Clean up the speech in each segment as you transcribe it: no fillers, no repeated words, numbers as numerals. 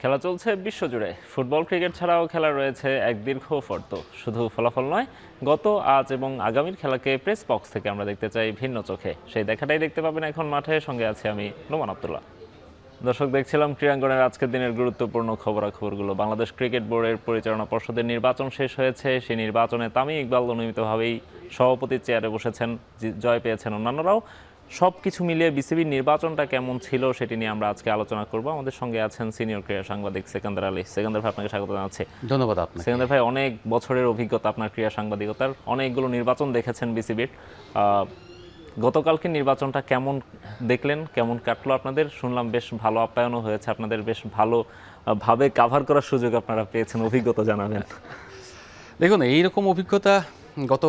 খেলা চলছে বিশ্বজুড়ে। ফুটবল ক্রিকেট ছাড়াও খেলা রয়েছে এক দীর্ঘ ফর্দ। শুধু ফলাফল নয়, গত আজ এবং আগামীর খেলাকে প্রেস বক্স থেকে আমরা দেখতে চাই ভিন্ন চোখে। সেই দেখাটাই দেখতে পাবেন এখন মাঠে। সঙ্গে আছে আমি নোমান আব্দুল্লাহ। দর্শক, দেখছিলাম ক্রীড়াঙ্গনের আজকের দিনের গুরুত্বপূর্ণ খবরাখবরগুলো। বাংলাদেশ ক্রিকেট বোর্ডের পরিচালনা পর্ষদের নির্বাচন শেষ হয়েছে। সেই নির্বাচনে তামিম ইকবাল অনিয়মিতভাবেই সভাপতির চেয়ারে বসেছেন, জয় পেয়েছেন অন্যান্যরাও। সব কিছু মিলিয়ে বিসিবির নির্বাচনটা কেমন ছিল সেটি নিয়ে আমরা আজকে আলোচনা করব। আমাদের সঙ্গে আছেন সিনিয়র ক্রীড়া সাংবাদিক সেকান্দার আলী। সেকান্দার ভাই, আপনাকে স্বাগত জানাচ্ছি। ধন্যবাদ আপনাকে। সেকান্দার ভাই, অনেক বছরের অভিজ্ঞতা আপনার ক্রীড়া সাংবাদিকতার, অনেকগুলো নির্বাচন দেখেছেন বিসিবির। গতকালকে নির্বাচনটা কেমন দেখলেন, কেমন কাটলো আপনাদের? শুনলাম বেশ ভালো আপ্যায়নও হয়েছে আপনাদের, বেশ ভালো ভাবে কাভার করার সুযোগ আপনারা পেয়েছেন। অভিজ্ঞতা জানাবেন। দেখুন, এইরকম অভিজ্ঞতা গত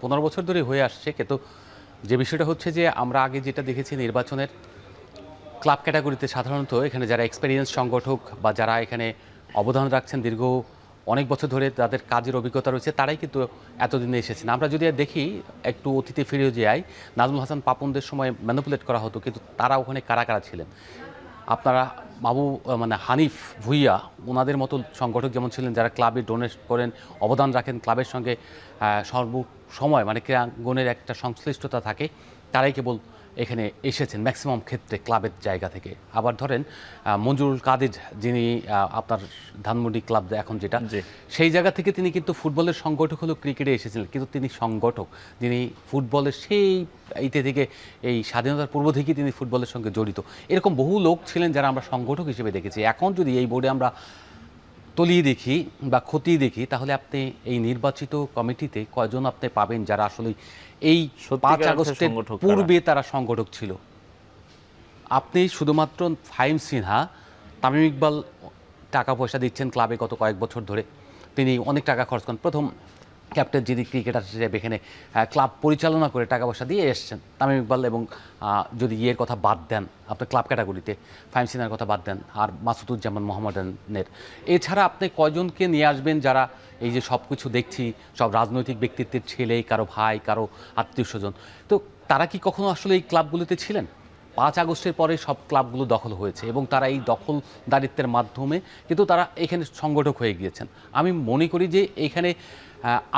15 বছর ধরে হয়ে আসছে, কিন্তু যে বিষয়টা হচ্ছে যে আমরা আগে যেটা দেখেছি নির্বাচনের ক্লাব ক্যাটাগরিতে সাধারণত এখানে যারা এক্সপেরিয়েন্স সংগঠক বা যারা এখানে অবদান রাখছেন দীর্ঘ অনেক বছর ধরে, তাদের কাজের অভিজ্ঞতা রয়েছে, তারাই কিন্তু এতদিনে এসেছেন। আমরা যদি দেখি একটু অতীতে ফিরে যাই, নাজমুল হাসান পাপনদের সময় ম্যানিপুলেট করা হতো, কিন্তু তারা ওখানে কারা কারা ছিলেন? আপনারা হানিফ ভুইয়া, ওনাদের মতো সংগঠক যেমন ছিলেন, যারা ক্লাবে ডোনেট করেন, অবদান রাখেন, ক্লাবের সঙ্গে সর্বসময় ক্রীড়াঙ্গনের একটা সংশ্লিষ্টতা থাকে, তারাই কেবল এখানে এসেছেন ম্যাক্সিমাম ক্ষেত্রে ক্লাবের জায়গা থেকে। আবার ধরেন মঞ্জুরুল কাদের, যিনি আপনার ধানমন্ডি ক্লাব এখন যেটা, সেই জায়গা থেকে তিনি কিন্তু ফুটবলের সংগঠক হলেও ক্রিকেটে এসেছিলেন, কিন্তু তিনি সংগঠক, যিনি ফুটবলের সেই এইতে থেকে এই স্বাধীনতার পূর্ব থেকেই তিনি ফুটবলের সঙ্গে জড়িত। এরকম বহু লোক ছিলেন যারা আমরা সংগঠক হিসেবে দেখেছি। এখন যদি এই বোর্ডে আমরা তলিয়ে দেখি বা খতিয়ে দেখি, তাহলে আপনি এই নির্বাচিত কমিটিতে কয়জন আপনি পাবেন যারা আসলে এই 5 আগস্টের পূর্বে তারা সংগঠক ছিল? আপনি শুধুমাত্র ফাহিম সিনহা, তামিম ইকবাল টাকা পয়সা দিচ্ছেন ক্লাবে গত কয়েক বছর ধরে, তিনি অনেক টাকা খরচ করেন। প্রথম ক্যাপ্টেন যিনি ক্রিকেটার হিসেবে এখানে ক্লাব পরিচালনা করে টাকা পয়সা দিয়ে এসছেন তামিম ইকবাল। এবং যদি ইয়ের কথা বাদ দেন, আপনার ক্লাব ক্যাটাগরিতে ফাহিম সিনহার কথা বাদ দেন, আর মাসুদুজ্জামান মোহাম্মদানের, এছাড়া আপনি কয়জনকে নিয়ে আসবেন যারা এই যে সব কিছু দেখছি, সব রাজনৈতিক ব্যক্তিত্বের ছেলে, কারো ভাই, কারো আত্মীয় স্বজন, তো তারা কি কখনো আসলে এই ক্লাবগুলোতে ছিলেন? 5 আগস্টের পরে সব ক্লাবগুলো দখল হয়েছে এবং তারা এই দখলদারিত্বের মাধ্যমে কিন্তু তারা এখানে সংগঠক হয়ে গিয়েছেন। আমি মনে করি যে এইখানে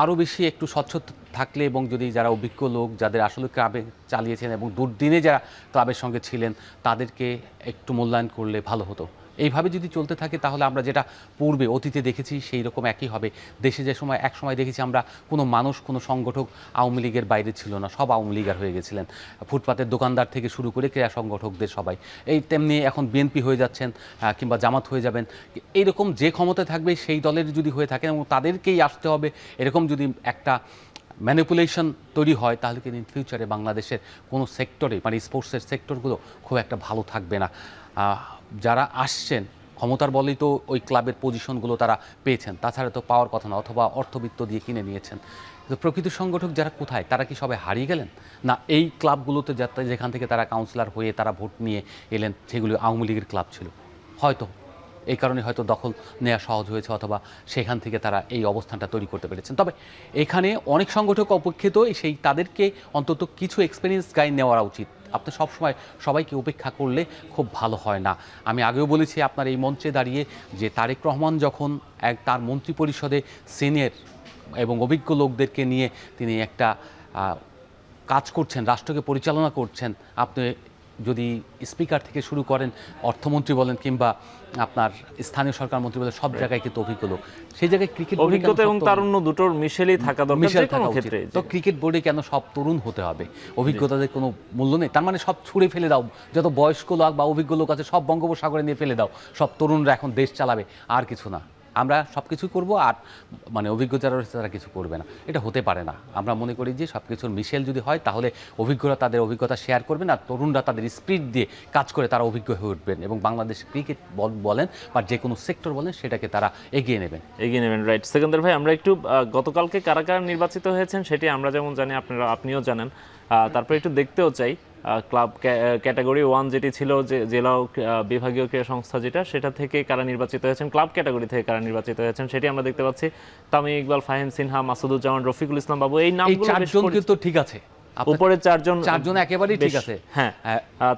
আরও বেশি একটু স্বচ্ছ থাকলে, এবং যদি যারা অভিজ্ঞ লোক, যাদের আসলে ক্লাবে চালিয়েছেন এবং দুর্দিনে যারা ক্লাবের সঙ্গে ছিলেন, তাদেরকে একটু মূল্যায়ন করলে ভালো হতো। এইভাবে যদি চলতে থাকে তাহলে আমরা যেটা পূর্বে অতীতে দেখেছি সেই রকম একই হবে। দেশে যে সময় এক সময় দেখেছি আমরা, কোনো মানুষ, কোনো সংগঠক আওয়ামী লীগের বাইরে ছিল না, সব আওয়ামী লীগার হয়ে গেছিলেন, ফুটপাতের দোকানদার থেকে শুরু করে ক্রীড়া সংগঠকদের সবাই। এই তেমনি এখন বিএনপি হয়ে যাচ্ছেন কিংবা জামাত হয়ে যাবেন। এইরকম যে ক্ষমতা থাকবে সেই দলের যদি হয়ে থাকেন এবং তাদেরকেই আসতে হবে, এরকম যদি একটা ম্যানিপুলেশন তৈরি হয়, তাহলে কিন্তু ইন ফিউচারে বাংলাদেশের কোনো সেক্টরে, স্পোর্টসের সেক্টরগুলো খুব একটা ভালো থাকবে না। যারা আসছেন ক্ষমতার বলেই তো ওই ক্লাবের পজিশনগুলো তারা পেয়েছেন, তাছাড়া তো পাওয়ার কথা না, অথবা অর্থবিত্ত দিয়ে কিনে নিয়েছেন। তো প্রকৃত সংগঠক যারা কোথায়? তারা কি সবাই হারিয়ে গেলেন? না এই ক্লাবগুলোতে যেখান থেকে তারা কাউন্সিলর হয়ে তারা ভোট নিয়ে এলেন, সেগুলো আওয়ামী লীগের ক্লাব ছিল, হয়তো এই কারণে হয়তো দখল নেওয়া সহজ হয়েছে, অথবা সেখান থেকে তারা এই অবস্থানটা তৈরি করতে পেরেছেন। তবে এখানে অনেক সংগঠক অপেক্ষিত, সেই তাদেরকে অন্তত কিছু এক্সপিরিয়েন্স গাইড নেওয়া উচিত। আপনি সবসময় সবাইকে উপেক্ষা করলে খুব ভালো হয় না। আমি আগেও বলেছি আপনার এই মঞ্চে দাঁড়িয়ে যে তারেক রহমান যখন তার মন্ত্রী পরিষদে সিনিয়র এবং অভিজ্ঞ লোকদেরকে নিয়ে তিনি একটা কাজ করছেন, রাষ্ট্রকে পরিচালনা করছেন, আপনি যদি স্পিকার থেকে শুরু করেন, অর্থমন্ত্রী বলেন কিংবা আপনার স্থানীয় সরকার মন্ত্রী বলেন, সব জায়গায় কিন্তু অভিজ্ঞ লোক। সেই জায়গায় ক্রিকেট অভিজ্ঞতা এবং তারুণ্য দুটোর মিশেলই থাকা দরকার কোনো ক্ষেত্রে। তো ক্রিকেট বোর্ডে কেন সব তরুণ হতে হবে? অভিজ্ঞতাদের কোনো মূল্য নেই? তার মানে সব ছুঁড়ে ফেলে দাও, যত বয়স্ক লোক বা অভিজ্ঞ লোক আছে সব বঙ্গোপসাগরে নিয়ে ফেলে দাও, সব তরুণরা এখন দেশ চালাবে, আর কিছু না, আমরা সব কিছু করবো, আর অভিজ্ঞ যারা রয়েছে তারা কিছু করবে না। এটা হতে পারে না। আমরা মনে করি যে সব কিছুর মিশেল যদি হয়, তাহলে অভিজ্ঞরা তাদের অভিজ্ঞতা শেয়ার করবেন, আর তরুণরা তাদের স্পিরিট দিয়ে কাজ করে তারা অভিজ্ঞ হয়ে উঠবেন, এবং বাংলাদেশ ক্রিকেট বলেন বা যে কোনো সেক্টর বলেন, সেটাকে তারা এগিয়ে নেবেন। রাইট। সেকেন্দার ভাই, আমরা একটু গতকালকে কারা কারা নির্বাচিত হয়েছেন সেটি আমরা যেমন জানি, আপনিও জানেন, তারপরে একটু দেখতেও চাই। ক্লাব ক্যাটাগরি 1 যেটি ছিল, যে জেলা বিভাগীয় ক্রীড়া সংস্থা যেটা, সেটা থেকে কারা নির্বাচিত হয়েছেন, ক্লাব ক্যাটাগরি থেকে কারা নির্বাচিত হয়েছেন সেটি আমরা দেখতে পাচ্ছি। তামিম ইকবাল, ফাহিম সিনহা, মাসুদুজ্জামান, রফিকুল ইসলাম বাবু, এই নামগুলো চারজন কিন্তু ঠিক আছে, উপরে চারজন একেবারেই ঠিক বেশ, আছে। হ্যাঁ,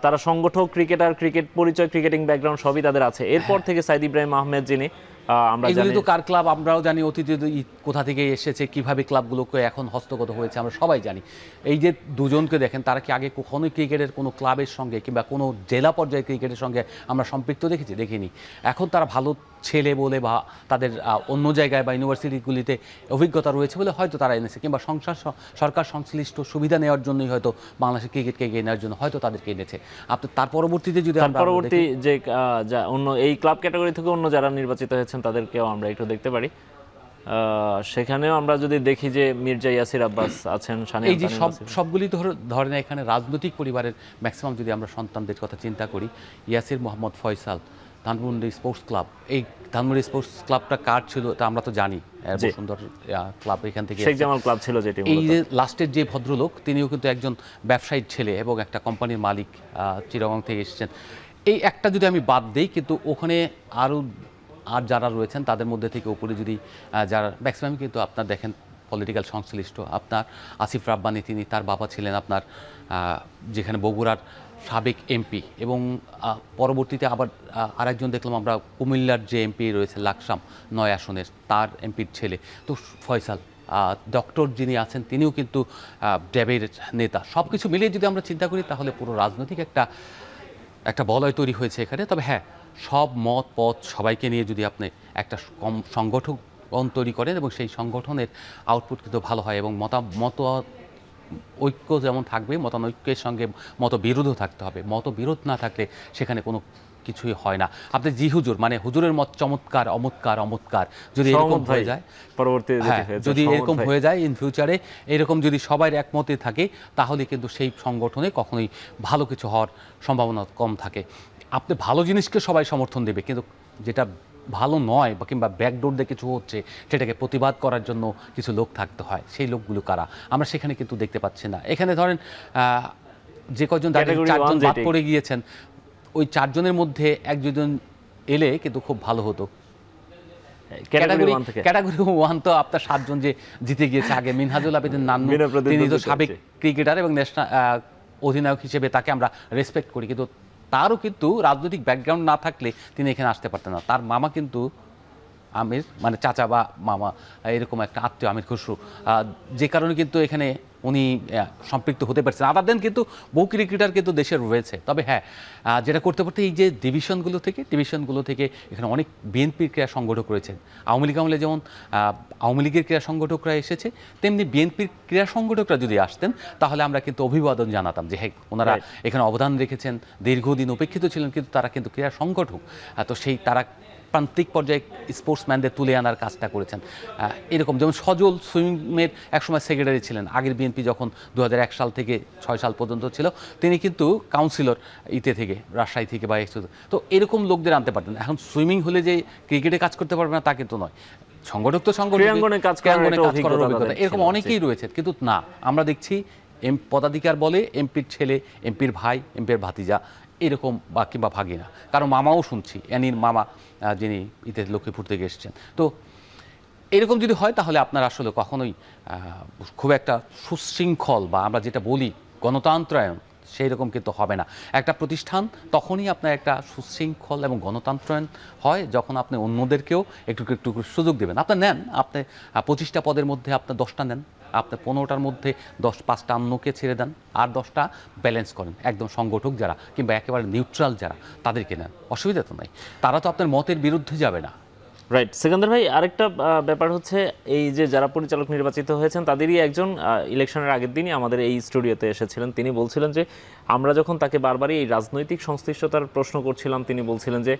তারা সংগঠক, ক্রিকেটার, ক্রিকেট পরিচয়, ক্রিকেটিং ব্যাকগ্রাউন্ড সবই তাদের আছে। এরপর থেকে সাইদ ইব্রাহিম আহমেদ, যিনি আমরা এগুলি জানি তো কার ক্লাব আমরাও জানি, অতীতে কোথা থেকে এসেছে, কিভাবে ক্লাবগুলোকে এখন হস্তগত হয়েছে আমরা সবাই জানি। এই যে দুজনকে দেখেন, তারা কি আগে কখনোই ক্রিকেটের কোনো ক্লাবের সঙ্গে কিংবা কোনো জেলা পর্যায়ে ক্রিকেটের সঙ্গে আমরা সম্পৃক্ত দেখেছি? দেখিনি। এখন তারা ভালো ছেলে বলে বা তাদের অন্য জায়গায় বা ইউনিভার্সিটিগুলিতে অভিজ্ঞতা রয়েছে বলে হয়তো তারা এনেছে, কিংবা সরকার সংশ্লিষ্ট সুবিধা নেওয়ার জন্যই হয়তো বাংলাদেশের ক্রিকেটকে এগিয়ে নেওয়ার জন্য হয়তো তাদেরকে এনেছে। তার পরবর্তীতে যদি পরবর্তী যে অন্য এই ক্লাব ক্যাটাগরি থেকে অন্য যারা নির্বাচিত হয়েছেন তাদেরকেও আমরা একটু দেখতে পারি। সেখানেও আমরা যদি দেখি যে মির্জা ইয়াসির আব্বাস আছেন, এই যে সবগুলি ধরেন এখানে রাজনৈতিক পরিবারের ম্যাক্সিমাম যদি আমরা সন্তানদের কথা চিন্তা করি, ইয়াসির মোহাম্মদ ফয়সাল, ধানমন্ডি স্পোর্টস ক্লাব, এই ধানমন্ডি স্পোর্টস ক্লাবটা কার ছিল তা আমরা তো জানি, সুন্দর ক্লাব, এখান থেকে শেখ জামাল ক্লাব ছিল যেটি। এই যে লাস্টের যে ভদ্রলোক, তিনিও কিন্তু একজন ব্যবসায়ীর ছেলে এবং একটা কোম্পানির মালিক, চিটাগং থেকে এসেছেন। এই একটা যদি আমি বাদ দিই, কিন্তু ওখানে আর যারা রয়েছেন তাদের মধ্যে থেকে উপরে যদি যারা ম্যাক্সিমাম কিন্তু আপনার দেখেন পলিটিক্যাল সংশ্লিষ্ট, আপনার আসিফ রাব্বানি, তিনি তার বাবা ছিলেন আপনার যেখানে বগুড়ার সাবেক এমপি, এবং পরবর্তীতে আবার আরেকজন দেখলাম আমরা কুমিল্লার যে এমপি রয়েছে লাকসাম ৯ আসনের, তার এমপির ছেলে তো ফয়সাল। ডক্টর যিনি আছেন তিনিও কিন্তু ড্যাবের নেতা। সব কিছু মিলিয়ে যদি আমরা চিন্তা করি তাহলে পুরো রাজনৈতিক একটা বলয় তৈরি হয়েছে এখানে। তবে হ্যাঁ, সব মত পথ সবাইকে নিয়ে যদি আপনি একটা সংগঠন তৈরি করেন এবং সেই সংগঠনের আউটপুট কিন্তু ভালো হয়, এবং মত ঐক্য যেমন থাকবে, মতানৈক্যের সঙ্গে মতবিরোধও থাকতে হবে। মতবিরোধ না থাকলে সেখানে কোনো কিছুই হয় না। আপনি জি হুজুর, মানে হুজুরের মত চমৎকার, অমৎকার, যদি এরকম হয়ে যায়, যদি এরকম হয়ে যায় ইন ফিউচারে, এরকম যদি সবাই একমতে থাকে, তাহলে কিন্তু সেই সংগঠনে কখনোই ভালো কিছু হওয়ার সম্ভাবনা কম থাকে। আপনি ভালো জিনিসকে সবাই সমর্থন দেবে, কিন্তু যেটা ভালো নয় বা কিংবা ব্যাকডোর দিয়ে কিছু হচ্ছে সেটাকে প্রতিবাদ করার জন্য কিছু লোক থাকতে হয়। সেই লোকগুলো কারা আমরা সেখানে কিন্তু দেখতে পাচ্ছি না। এখানে ধরেন যে কয়জন চারজন বাদ পড়ে গিয়েছেন, ওই চারজনের মধ্যে একজন এলে কিন্তু খুব ভালো হতো। ক্যাটাগরি 1 তো আপনার 7 জন যে জিতে গিয়েছে আগে, মিনহাজুল আবেদিন নান্নু, তিনি তো সাবেক ক্রিকেটার এবং ন্যাশনাল অধিনায়ক হিসেবে তাকে আমরা রেসপেক্ট করি, কিন্তু তারও কিন্তু রাজনৈতিক ব্যাকগ্রাউন্ড না থাকলে তিনি এখানে আসতে পারতেন না। তার মামা কিন্তু আমির, মানে চাচা বা মামা এরকম একটা আত্মীয় আমির খসরু, যে কারণে কিন্তু এখানে উনি সম্পৃক্ত হতে পারছেন। আদার দেন কিন্তু বহু ক্রিকেটার কিন্তু দেশের রয়েছে। তবে হ্যাঁ, যেটা করতে এই যে ডিভিশনগুলো থেকে এখানে অনেক বিএনপির ক্রীড়া সংগঠক রয়েছেন। আওয়ামী লীগ আমলে যেমন আওয়ামী লীগের ক্রীড়া সংগঠকরা এসেছে, তেমনি বিএনপির ক্রীড়া সংগঠকরা যদি আসতেন তাহলে আমরা কিন্তু অভিবাদন জানাতাম যে হ্যাঁ, ওনারা এখানে অবদান রেখেছেন, দীর্ঘদিন উপেক্ষিত ছিলেন, কিন্তু তারা কিন্তু ক্রীড়া সংগঠক। তো সেই তারা প্রান্তিক পর্যায়ে স্পোর্টসম্যানদের তুলে আনার কাজটা করেছেন। এরকম যেমন সজল সুইমের একসময় সেক্রেটারি ছিলেন, আগের বিএনপি যখন 2001 সাল থেকে 6 সাল পর্যন্ত ছিল, তিনি কিন্তু কাউন্সিলর থেকে রাজশাহী থেকে বা তো এরকম লোকদের আনতে পারতেন। এখন সুইমিং হলে যে ক্রিকেটে কাজ করতে পারবে না তা কিন্তু নয়, সংগঠক তো কাজ করার অভিজ্ঞতা এরকম অনেকেই রয়েছে। কিন্তু না, আমরা দেখছি পদাধিকার বলে এমপির ছেলে, এমপির ভাই, এমপির ভাতিজা, এরকম বা কিংবা ভাগিনা, কারণ মামাও শুনছি, অ্যানির মামা যিনি লক্ষ্মীপুর থেকে এসেছেন। তো এরকম যদি হয় তাহলে আপনার আসলে কখনোই খুব একটা সুশৃঙ্খল বা আমরা যেটা বলি গণতন্ত্রায়ন, সেই রকম কিন্তু হবে না। একটা প্রতিষ্ঠান তখনই আপনার একটা সুশৃঙ্খল এবং গণতন্ত্রায়ন হয় যখন আপনি অন্যদেরকেও একটু সুযোগ দেবেন। আপনি নেন, আপনি 25টা পদের মধ্যে আপনি 10টা নেন, আপনি 15টার মধ্যে 5টা অন্যকে ছেড়ে দেন, আর 10টা ব্যালেন্স করেন। একদম সংগঠক যারা কিংবা একেবারে নিউট্রাল যারা, তাদেরকে নেন, অসুবিধা তো নাই। তারা তো আপনার মতের বিরুদ্ধে যাবে না। রাইট। সেকেন্দার ভাই, আরেকটা ব্যাপার হচ্ছে এই যে যারা পরিচালক নির্বাচিত হয়েছেন তাদেরই একজন ইলেকশনের আগের দিনই আমাদের এই স্টুডিওতে এসেছিলেন। তিনি বলছিলেন যে আমরা যখন তাকে বারবারই এই রাজনৈতিক সংশ্লিষ্টতার প্রশ্ন করছিলাম, তিনি বলছিলেন যে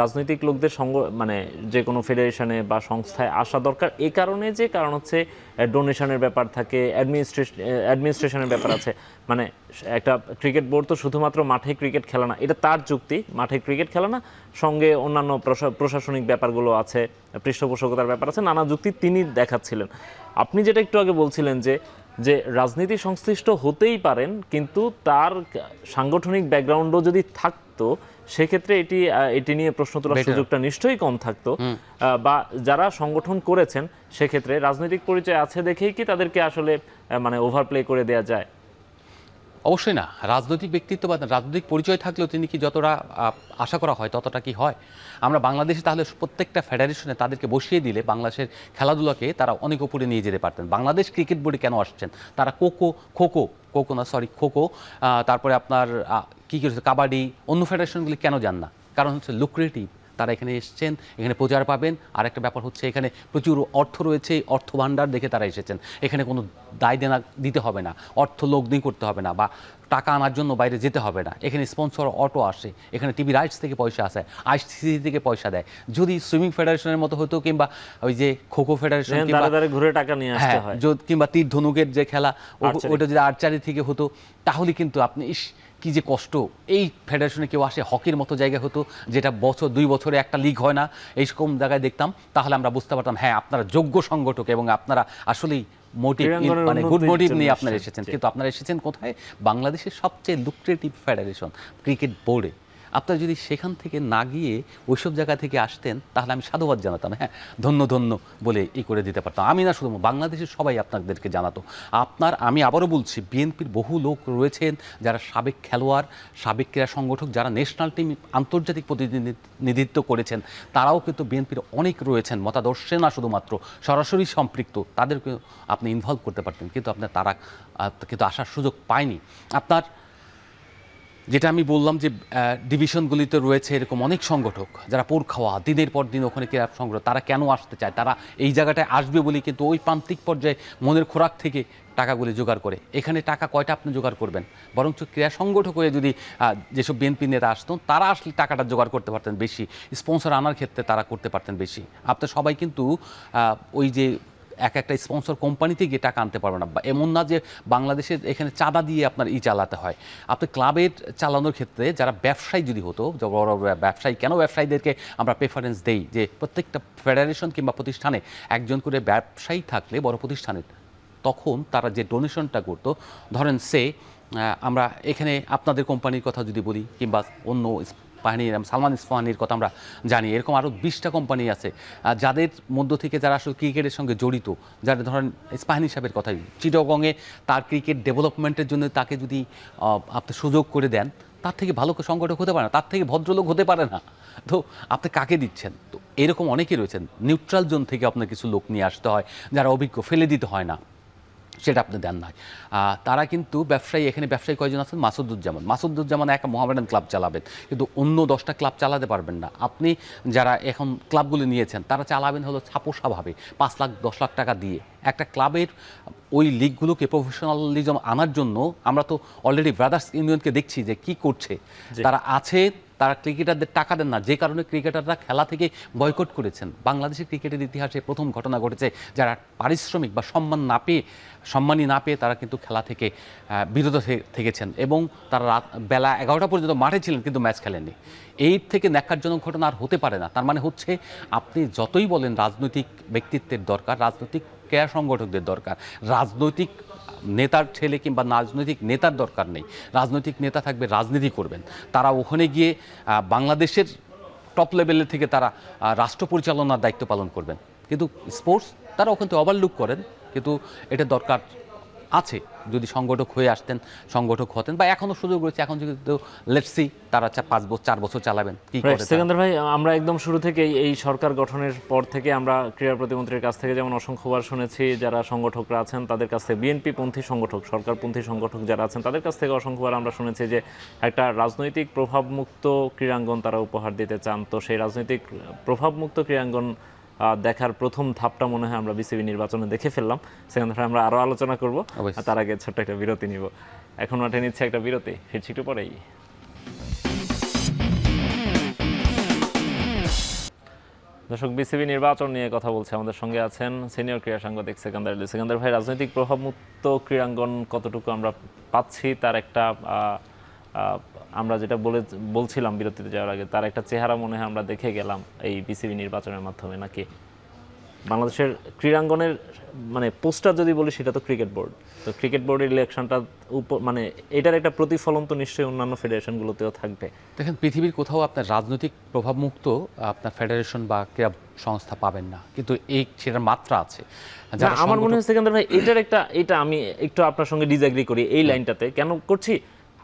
রাজনৈতিক লোকদের মানে যে কোনো ফেডারেশনে বা সংস্থায় আসা দরকার, এই কারণে যে কারণ হচ্ছে ডোনেশনের ব্যাপার থাকে, অ্যাডমিনিস্ট্রেশনের ব্যাপার আছে। মানে একটা ক্রিকেট বোর্ড তো শুধুমাত্র মাঠে ক্রিকেট খেলা না, এটা তার যুক্তি, মাঠে ক্রিকেট খেলা না, সঙ্গে অন্যান্য প্রশাসনিক ব্যাপারগুলো আছে, পৃষ্ঠপোষকতার ব্যাপার আছে, নানা যুক্তি তিনি দেখাচ্ছিলেন। আপনি যেটা একটু আগে বলছিলেন যে রাজনীতি সংশ্লিষ্ট হতেই পারেন, কিন্তু তার সাংগঠনিক ব্যাকগ্রাউন্ডও যদি থাকতো সেক্ষেত্রে এটি নিয়ে প্রশ্ন তোলার সুযোগটা নিশ্চয়ই কম থাকতো, বা যারা সংগঠন করেছেন সেক্ষেত্রে রাজনৈতিক পরিচয় আছে দেখেই কি তাদেরকে আসলে মানে ওভারপ্লে করে দেওয়া যায়? অবশ্যই না। রাজনৈতিক ব্যক্তিত্ব বা রাজনৈতিক পরিচয় থাকলেও তিনি কি যতটা আশা করা হয় ততটা কি হয়? আমরা বাংলাদেশে তাহলে প্রত্যেকটা ফেডারেশনে তাদেরকে বসিয়ে দিলে বাংলাদেশের খেলাধুলাকে তারা অনেক উপরে নিয়ে যেতে পারতেন। বাংলাদেশ ক্রিকেট বোর্ডে কেন আসছেন? তারা খোখো, তারপরে আপনার কী করেছে কাবাডি, অন্য ফেডারেশনগুলি কেন যান না? কারণ হচ্ছে লুক্রেটিভ। তারা এখানে এসেছেন, এখানে প্রচার পাবেন। আর একটা ব্যাপার হচ্ছে এখানে প্রচুর অর্থ রয়েছে, অর্থ ভাণ্ডার দেখে তারা এসেছেন। এখানে কোনো দায় দেনা দিতে হবে না, অর্থ লগ্নি করতে হবে না, বা টাকা আনার জন্য বাইরে যেতে হবে না। এখানে স্পন্সর অটো আসে, এখানে টিভি রাইটস থেকে পয়সা আসে, আইসিসি থেকে পয়সা দেয়। যদি সুইমিং ফেডারেশনের মতো হতো, কিংবা ওই যে খোখো ফেডারেশন, ঘুরে টাকা নিয়ে আসতে হয়, কিংবা তীর ধনুকের যে খেলা, ওইটা যদি আর্চারি থেকে হতো, তাহলে কিন্তু আপনি কি যে কষ্ট। এই ফেডারেশনে কেউ আসে, হকির মতো জায়গা হতো, যেটা 2 বছরে একটা লিগ হয় না, এইরকম জায়গায় দেখতাম, তাহলে আমরা বুঝতে পারতাম হ্যাঁ আপনারা যোগ্য সংগঠক এবং আপনারা আসলেই মানে গুড মোটিভ নিয়ে আপনারা এসেছেন। কিন্তু আপনারা এসেছেন কোথায়? বাংলাদেশের সবচেয়ে লুক্রেটিভ ফেডারেশন ক্রিকেট বোর্ডে। আপনারা যদি সেখান থেকে না গিয়ে ওইসব জায়গা থেকে আসতেন, তাহলে আমি সাধুবাদ জানাতাম, হ্যাঁ ধন্য ধন্য বলে করে দিতে পারতাম। আমি না, শুধু বাংলাদেশের সবাই আপনাদেরকে জানাতো। আমি আবারও বলছি, বিএনপির বহু লোক রয়েছেন যারা সাবেক খেলোয়াড়, সাবেক ক্রীড়া সংগঠক, যারা ন্যাশনাল টিম আন্তর্জাতিক প্রতিনিধিত্ব করেছেন, তারাও কিন্তু বিএনপির অনেক রয়েছেন, মতাদর্শে না শুধুমাত্র সরাসরি সম্পৃক্ত, তাদেরকে আপনি ইনভলভ করতে পারতেন। কিন্তু তারা কিন্তু আসার সুযোগ পায়নি। আপনার যেটা আমি বললাম যে ডিভিশনগুলিতে রয়েছে এরকম অনেক সংগঠক যারা পোর খাওয়া দিনের পর দিন ওখানে ক্রীড়া সংগঠক, তারা কেন আসতে চায়? তারা এই জায়গাটায় আসবে বলে কিন্তু ওই প্রান্তিক পর্যায়ে মনের খোরাক থেকে টাকাগুলি জোগাড় করে। এখানে টাকা কয়টা আপনি জোগাড় করবেন? বরঞ্চ ক্রীড়া সংগঠক হয়ে যদি যেসব বিএনপি নেতা আসতো, তারা আসলে টাকাটা জোগাড় করতে পারতেন বেশি, স্পন্সর আনার ক্ষেত্রে তারা করতে পারতেন বেশি। আপনার সবাই কিন্তু ওই যে একটা স্পন্সর কোম্পানিতে গিয়ে টাকা আনতে পারবে না। এমন না যে বাংলাদেশের এখানে চাঁদা দিয়ে আপনার চালাতে হয়। আপনি ক্লাবের চালানোর ক্ষেত্রে যারা ব্যবসায়ী যদি হতো, বড় ব্যবসায়ী, কেন ব্যবসায়ীদেরকে আমরা প্রেফারেন্স দেই যে প্রত্যেকটা ফেডারেশন কিংবা প্রতিষ্ঠানে একজন করে ব্যবসায়ী থাকলে বড় প্রতিষ্ঠানের, তখন তারা যে ডোনেশনটা করতো, ধরেন আমরা এখানে আপনাদের কোম্পানির কথা যদি বলি, কিংবা অন্য সালমান ইস্পাহানির কথা আমরা জানি, এরকম আরও 20টা কোম্পানি আছে যাদের মধ্য থেকে যারা আসলে ক্রিকেটের সঙ্গে জড়িত। যারা ধরেন ইস্পাহানি সাহেবের কথাই, চিটাগংয়ে তার ক্রিকেট ডেভেলপমেন্টের জন্য তাকে যদি আপনি সুযোগ করে দেন, তার থেকে ভালো সংগঠক হতে পারে না, তার থেকে ভদ্রলোক হতে পারে না। তো আপনি কাকে দিচ্ছেন? তো এরকম অনেকেই রয়েছেন। নিউট্রাল জোন থেকে আপনার কিছু লোক নিয়ে আসতে হয়, যারা অভিজ্ঞ, ফেলে দিতে হয় না, সেটা আপনি দেন না। তারা কিন্তু ব্যবসায়ী, এখানে ব্যবসায়ী কয়জন আছেন? মাসুদুজ্জামান একটা মোহামেডান ক্লাব চালাবেন, কিন্তু অন্য 10টা ক্লাব চালাতে পারবেন না। আপনি যারা এখন ক্লাবগুলি নিয়েছেন, তারা চালাবেন হলো ছাপোসাভাবে 5 লাখ 10 লাখ টাকা দিয়ে। একটা ক্লাবের ওই লিগগুলোকে প্রফেশনালিজম আনার জন্য আমরা তো অলরেডি ব্রাদার্স ইউনিয়নকে দেখছি যে কি করছে। তারা আছে, তারা ক্রিকেটারদের টাকা দেন না, যে কারণে ক্রিকেটাররা খেলা থেকে বয়কট করেছেন। বাংলাদেশের ক্রিকেটের ইতিহাসে প্রথম ঘটনা ঘটেছে, যারা পারিশ্রমিক বা সম্মানী না পেয়ে তারা কিন্তু খেলা থেকে বিরত থেকেছেন, এবং তারা বেলা 11টা পর্যন্ত মাঠে ছিলেন কিন্তু ম্যাচ খেলেননি। এই থেকে ন্যাক্কারজনক ঘটনা আর হতে পারে না। তার মানে হচ্ছে, আপনি যতই বলেন রাজনৈতিক ব্যক্তিত্বের দরকার, রাজনৈতিক ক্রীড়া সংগঠকদের দরকার, রাজনৈতিক নেতার ছেলে কিংবা রাজনৈতিক নেতার দরকার নেই। রাজনৈতিক নেতা থাকবে, রাজনীতি করবেন। তারা ওখানে গিয়ে বাংলাদেশের টপ লেভেলের থেকে তারা রাষ্ট্র পরিচালনার দায়িত্ব পালন করবেন। কিন্তু স্পোর্টস তারা ওখান থেকে ওভারলুক করেন। কিন্তু এটা দরকার আছে, যদি সংগঠক হয়ে আসতেন, সংগঠক হতেন, বা এখনও সুযোগ রয়েছে। এখন যদি লেটস সি তারা 4 বছর চালাবেন কি করে। সেকেন্দার ভাই, আমরা একদম শুরু থেকে এই সরকার গঠনের পর থেকে আমরা ক্রীড়া প্রতিমন্ত্রীর কাছ থেকে যেমন অসংখ্যবার শুনেছি, যারা সংগঠকরা আছেন তাদের কাছ থেকে, বিএনপি পন্থী সংগঠক, সরকারপন্থী সংগঠক যারা আছেন তাদের কাছ থেকে অসংখ্যবার আমরা শুনেছি যে একটা রাজনৈতিক প্রভাবমুক্ত ক্রীড়াঙ্গন তারা উপহার দিতে চান। তো সেই রাজনৈতিক প্রভাবমুক্ত ক্রীড়াঙ্গন দেখার প্রথম ধাপটা মনে হয় আমরা বিসিবি নির্বাচনে দেখে ফেললাম। সেখান থেকে আমরা আরও আলোচনা করব, তার আগে ছোট্ট একটা বিরতি নিব। এখন মাঠে নিচ্ছে একটা বিরতি, ফিরছি একটু পরেই। দর্শক, বিসিবি নির্বাচন নিয়ে কথা বলছে, আমাদের সঙ্গে আছেন সিনিয়র ক্রীড়া সাংবাদিক সেকেন্দার আলী। সেকেন্দার ভাই, রাজনৈতিক প্রভাবমুক্ত ক্রীড়াঙ্গন কতটুকু আমরা পাচ্ছি, তার একটা আমরা যেটা বলছিলাম বিরতিতে যাওয়ার আগে, তার একটা চেহারা মনে হয় আমরা দেখে গেলাম এই বিসিবি নির্বাচনের মাধ্যমে, নাকি? বাংলাদেশের ক্রীড়াঙ্গনের মানে পোস্টার যদি বলি সেটা তো ক্রিকেট বোর্ড। তো ক্রিকেট বোর্ডের ইলেকশনটা মানে এটার একটা প্রতিফলন তো নিশ্চয়ই অন্যান্য ফেডারেশনগুলোতেও থাকবে। দেখেন পৃথিবীর কোথাও আপনার রাজনৈতিক প্রভাবমুক্ত আপনার ফেডারেশন বা ক্রীড়া সংস্থা পাবেন না, কিন্তু এই সেটার মাত্রা আছে। না, আমার মনে হয় সেকেন্দার ভাই এটা আমি একটু আপনার সঙ্গে ডিসএগ্রি করি এই লাইনটাতে। কেন করছি,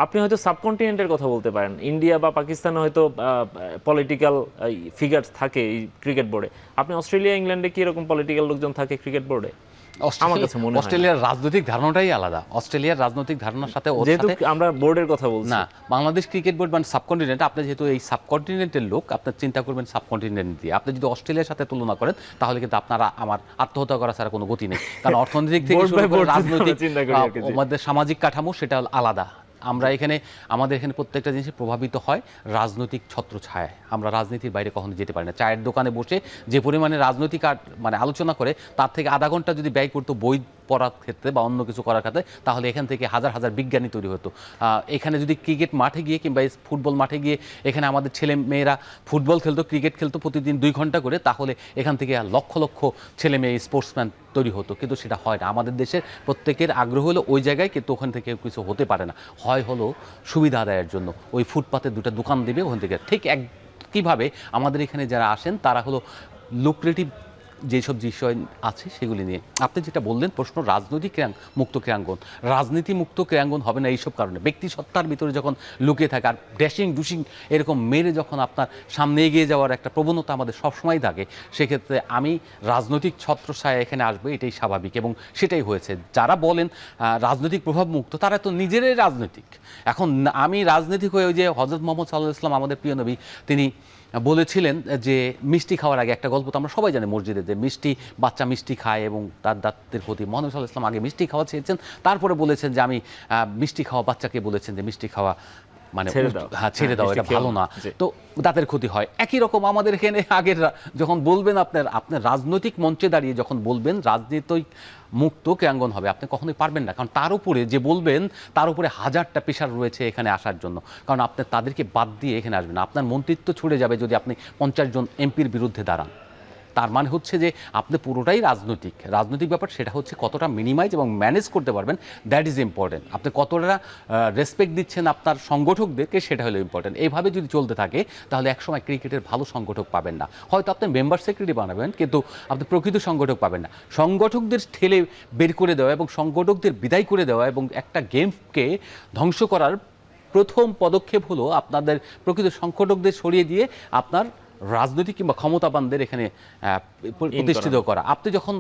আপনি হয়তো সাবকন্টিনেন্টের কথা বলতে পারেন, ইন্ডিয়া বা পাকিস্তানে হয়তো পলিটিক্যাল ফিগারস থাকে এই ক্রিকেট বোর্ডে। আপনি অস্ট্রেলিয়া ইংল্যান্ডে কি এরকম পলিটিক্যাল লোকজন থাকে ক্রিকেট বোর্ডে? আমার কাছে মনে হয় অস্ট্রেলিয়ার রাজনৈতিক ধারণাটাই আলাদা। অস্ট্রেলিয়ার রাজনৈতিক ধারণার সাথে যেহেতু আমরা বোর্ডের কথা বলছি না, বাংলাদেশ ক্রিকেট বোর্ড মানে সাবকন্টিনেন্ট, আপনি যেহেতু এই সাবকন্টিনেন্টের লোক, আপনার চিন্তা করবেন সাবকন্টিনেন্ট দিয়ে। আপনি যদি অস্ট্রেলিয়ার সাথে তুলনা করেন তাহলে কিন্তু আপনারা আমার আত্মহত্যা করা ছাড়া কোনো গতি নেই, কারণ অর্থনৈতিক থেকে শুরু করে রাজনৈতিক আমাদের সামাজিক কাঠামো সেটা আলাদা। আমরা এখানে আমাদের এখানে প্রত্যেকটা জিনিস প্রভাবিত হয় রাজনৈতিক ছত্রছায়ায়। আমরা রাজনীতির বাইরে কখনো যেতে পারি না। চায়ের দোকানে বসে যে পরিমাণে রাজনৈতিক মানে আলোচনা করে, তার থেকে আধা ঘন্টা যদি ব্যয় করতো বই পড়ার ক্ষেত্রে বা অন্য কিছু করার ক্ষেত্রে, তাহলে এখান থেকে হাজার হাজার বিজ্ঞানী তৈরি হতো। এখানে যদি ক্রিকেট মাঠে গিয়ে কিংবা ফুটবল মাঠে গিয়ে এখানে আমাদের ছেলে মেয়েরা ফুটবল খেলতো, ক্রিকেট খেলতো প্রতিদিন 2 ঘন্টা করে, তাহলে এখান থেকে লক্ষ লক্ষ ছেলে মেয়ে স্পোর্টসম্যান তৈরি হতো। কিন্তু সেটা হয় না। আমাদের দেশের প্রত্যেকের আগ্রহ হলো ওই জায়গায়, কিন্তু ওখান থেকে কিছু হতে পারে না। হলো সুবিধা আদায়ের জন্য ওই ফুটপাতে 2টা দোকান দেবে ওখান থেকে। ঠিক একইভাবে আমাদের এখানে যারা আসেন তারা হলো লুক্রেটিভ যেসব বিষয় আছে সেগুলি নিয়ে। আপনি যেটা বললেন প্রশ্ন, রাজনৈতিক মুক্ত ক্রীড়াঙ্গন, রাজনীতি মুক্ত ক্রীড়াঙ্গন হবে না এইসব কারণে। ব্যক্তি সত্তার ভিতরে যখন লুকিয়ে থাকে আর ড্যাশিং ডুশিং এরকম মেরে যখন আপনার সামনে এগিয়ে যাওয়ার একটা প্রবণতা আমাদের সবসময় থাকে, সেক্ষেত্রে আমি রাজনৈতিক ছত্রছায়া এখানে আসবে এটাই স্বাভাবিক এবং সেটাই হয়েছে। যারা বলেন রাজনৈতিক প্রভাব মুক্ত, তারা তো নিজেরাই রাজনৈতিক। এখন আমি রাজনৈতিক হয়ে ওই যে হযরত মুহাম্মদ সাল্লাল্লাহু আলাইহি ওয়াসাল্লাম আমাদের প্রিয় নবী, তিনি বলেছিলেন যে মিষ্টি খাওয়ার আগে, একটা গল্প তো আমরা সবাই জানি মসজিদে, যে বাচ্চা মিষ্টি খায় এবং তার দাঁতের ক্ষতি। মহানবী সাল্লাল্লাহু আলাইহি ওয়াসাল্লাম আগে মিষ্টি খাওয়া চেয়েছেন, তারপরে বলেছেন যে আমি মিষ্টি খাওয়া বাচ্চাকে বলেছেন যে মিষ্টি খাওয়া মানে ছেড়ে দাও, এটা ভালো না, তো দাঁতের ক্ষতি হয়। একই রকম আমাদের এখানে আগের যখন বলবেন আপনার রাজনৈতিক মঞ্চে দাঁড়িয়ে যখন বলবেন রাজনৈতিক মুক্ত ক্রীড়াঙ্গন হবে, আপনি কখনোই পারবেন না। কারণ তার উপরে যে বলবেন তার উপরে হাজারটা প্রেশার রয়েছে এখানে আসার জন্য। কারণ আপনি তাদেরকে বাদ দিয়ে এখানে আসবেন, আপনার মন্ত্রিত্ব ছুড়ে যাবে যদি আপনি 50 জন এমপির বিরুদ্ধে দাঁড়ান। তার মানে হচ্ছে যে আপনি পুরোটাই রাজনৈতিক ব্যাপার, সেটা হচ্ছে কতটা মিনিমাইজ এবং ম্যানেজ করতে পারবেন, দ্যাট ইজ ইম্পর্টেন্ট। আপনি কতটা রেসপেক্ট দিচ্ছেন আপনার সংগঠকদেরকে, সেটা হলো ইম্পর্টেন্ট। এইভাবে যদি চলতে থাকে তাহলে একসময় ক্রিকেটের ভালো সংগঠক পাবেন না। হয়তো আপনি মেম্বার সেক্রেটারি বানাবেন, কিন্তু আপনি প্রকৃত সংগঠক পাবেন না। সংগঠকদের ঠেলে বের করে দেওয়া এবং সংগঠকদের বিদায় করে দেওয়া এবং একটা গেমকে ধ্বংস করার প্রথম পদক্ষেপ হলো আপনাদের প্রকৃত সংগঠকদের সরিয়ে দিয়ে আপনার রাজনৈতিক কিংবা ক্ষমতাবানদের এখানে প্রতিষ্ঠিত করা। আপনি যখন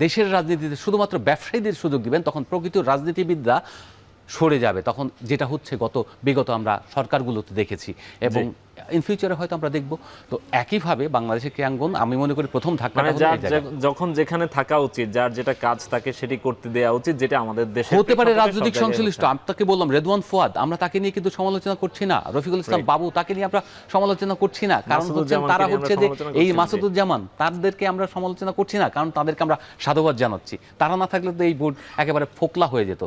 দেশের রাজনীতিতে শুধুমাত্র ব্যবসায়ীদের সুযোগ দিবেন, তখন প্রকৃত রাজনীতিবিদরা সরে যাবে। তখন যেটা হচ্ছে বিগত আমরা সরকারগুলোতে দেখেছি এবং ইন ফিউচারে হয়তো আমরা দেখব। তো একইভাবে বাংলাদেশের ক্রীড়াঙ্গন আমি মনে করি প্রথম ধাক্কাটা যখন যেখানে থাকা উচিত, যার যেটা কাজ তাকে সেটি করতে দেওয়া উচিত, যেটা আমাদের দেশে হতে পারে রাজনৈতিক সংশ্লিষ্ট। আমি তাকে বললাম রেদওয়ান ফুয়াদ, আমরা তাকে নিয়ে কিন্তু সমালোচনা করছি না। রফিকুল ইসলাম বাবু, তাকে নিয়ে আমরা সমালোচনা করছি না, কারণ তারা হচ্ছে যে এই মাসুদুজ্জামান, তাদেরকে আমরা সমালোচনা করছি না, কারণ তাদেরকে আমরা সাধুবাদ জানাচ্ছি। তারা না থাকলে তো এই বোর্ড একেবারে ফোকলা হয়ে যেত,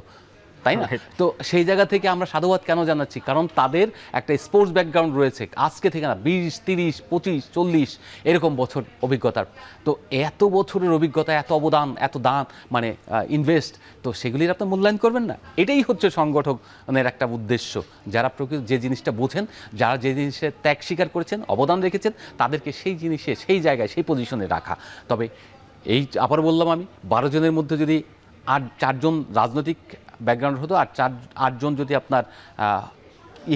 তাই না? তো সেই জায়গা থেকে আমরা সাধুবাদ কেন জানাচ্ছি? কারণ তাদের একটা স্পোর্টস ব্যাকগ্রাউন্ড রয়েছে, আজকে থেকে না 20, 30, 25, 40 এরকম বছর অভিজ্ঞতার। তো এত বছরের অভিজ্ঞতা, এত অবদান, এত দান মানে ইনভেস্ট, তো সেগুলির আপনি মূল্যায়ন করবেন না? এটাই হচ্ছে সংগঠনের একটা উদ্দেশ্য। যারা প্রকৃত যে জিনিসটা বোঝেন, যারা যে জিনিসে ত্যাগ স্বীকার করেছেন, অবদান রেখেছেন, তাদেরকে সেই জিনিসে, সেই জায়গায়, সেই পজিশনে রাখা। তবে এই আবার বললাম, আমি 12 জনের মধ্যে যদি 4 জন রাজনৈতিক ব্যাকগ্রাউন্ড হতো আর 8 জন যদি আপনার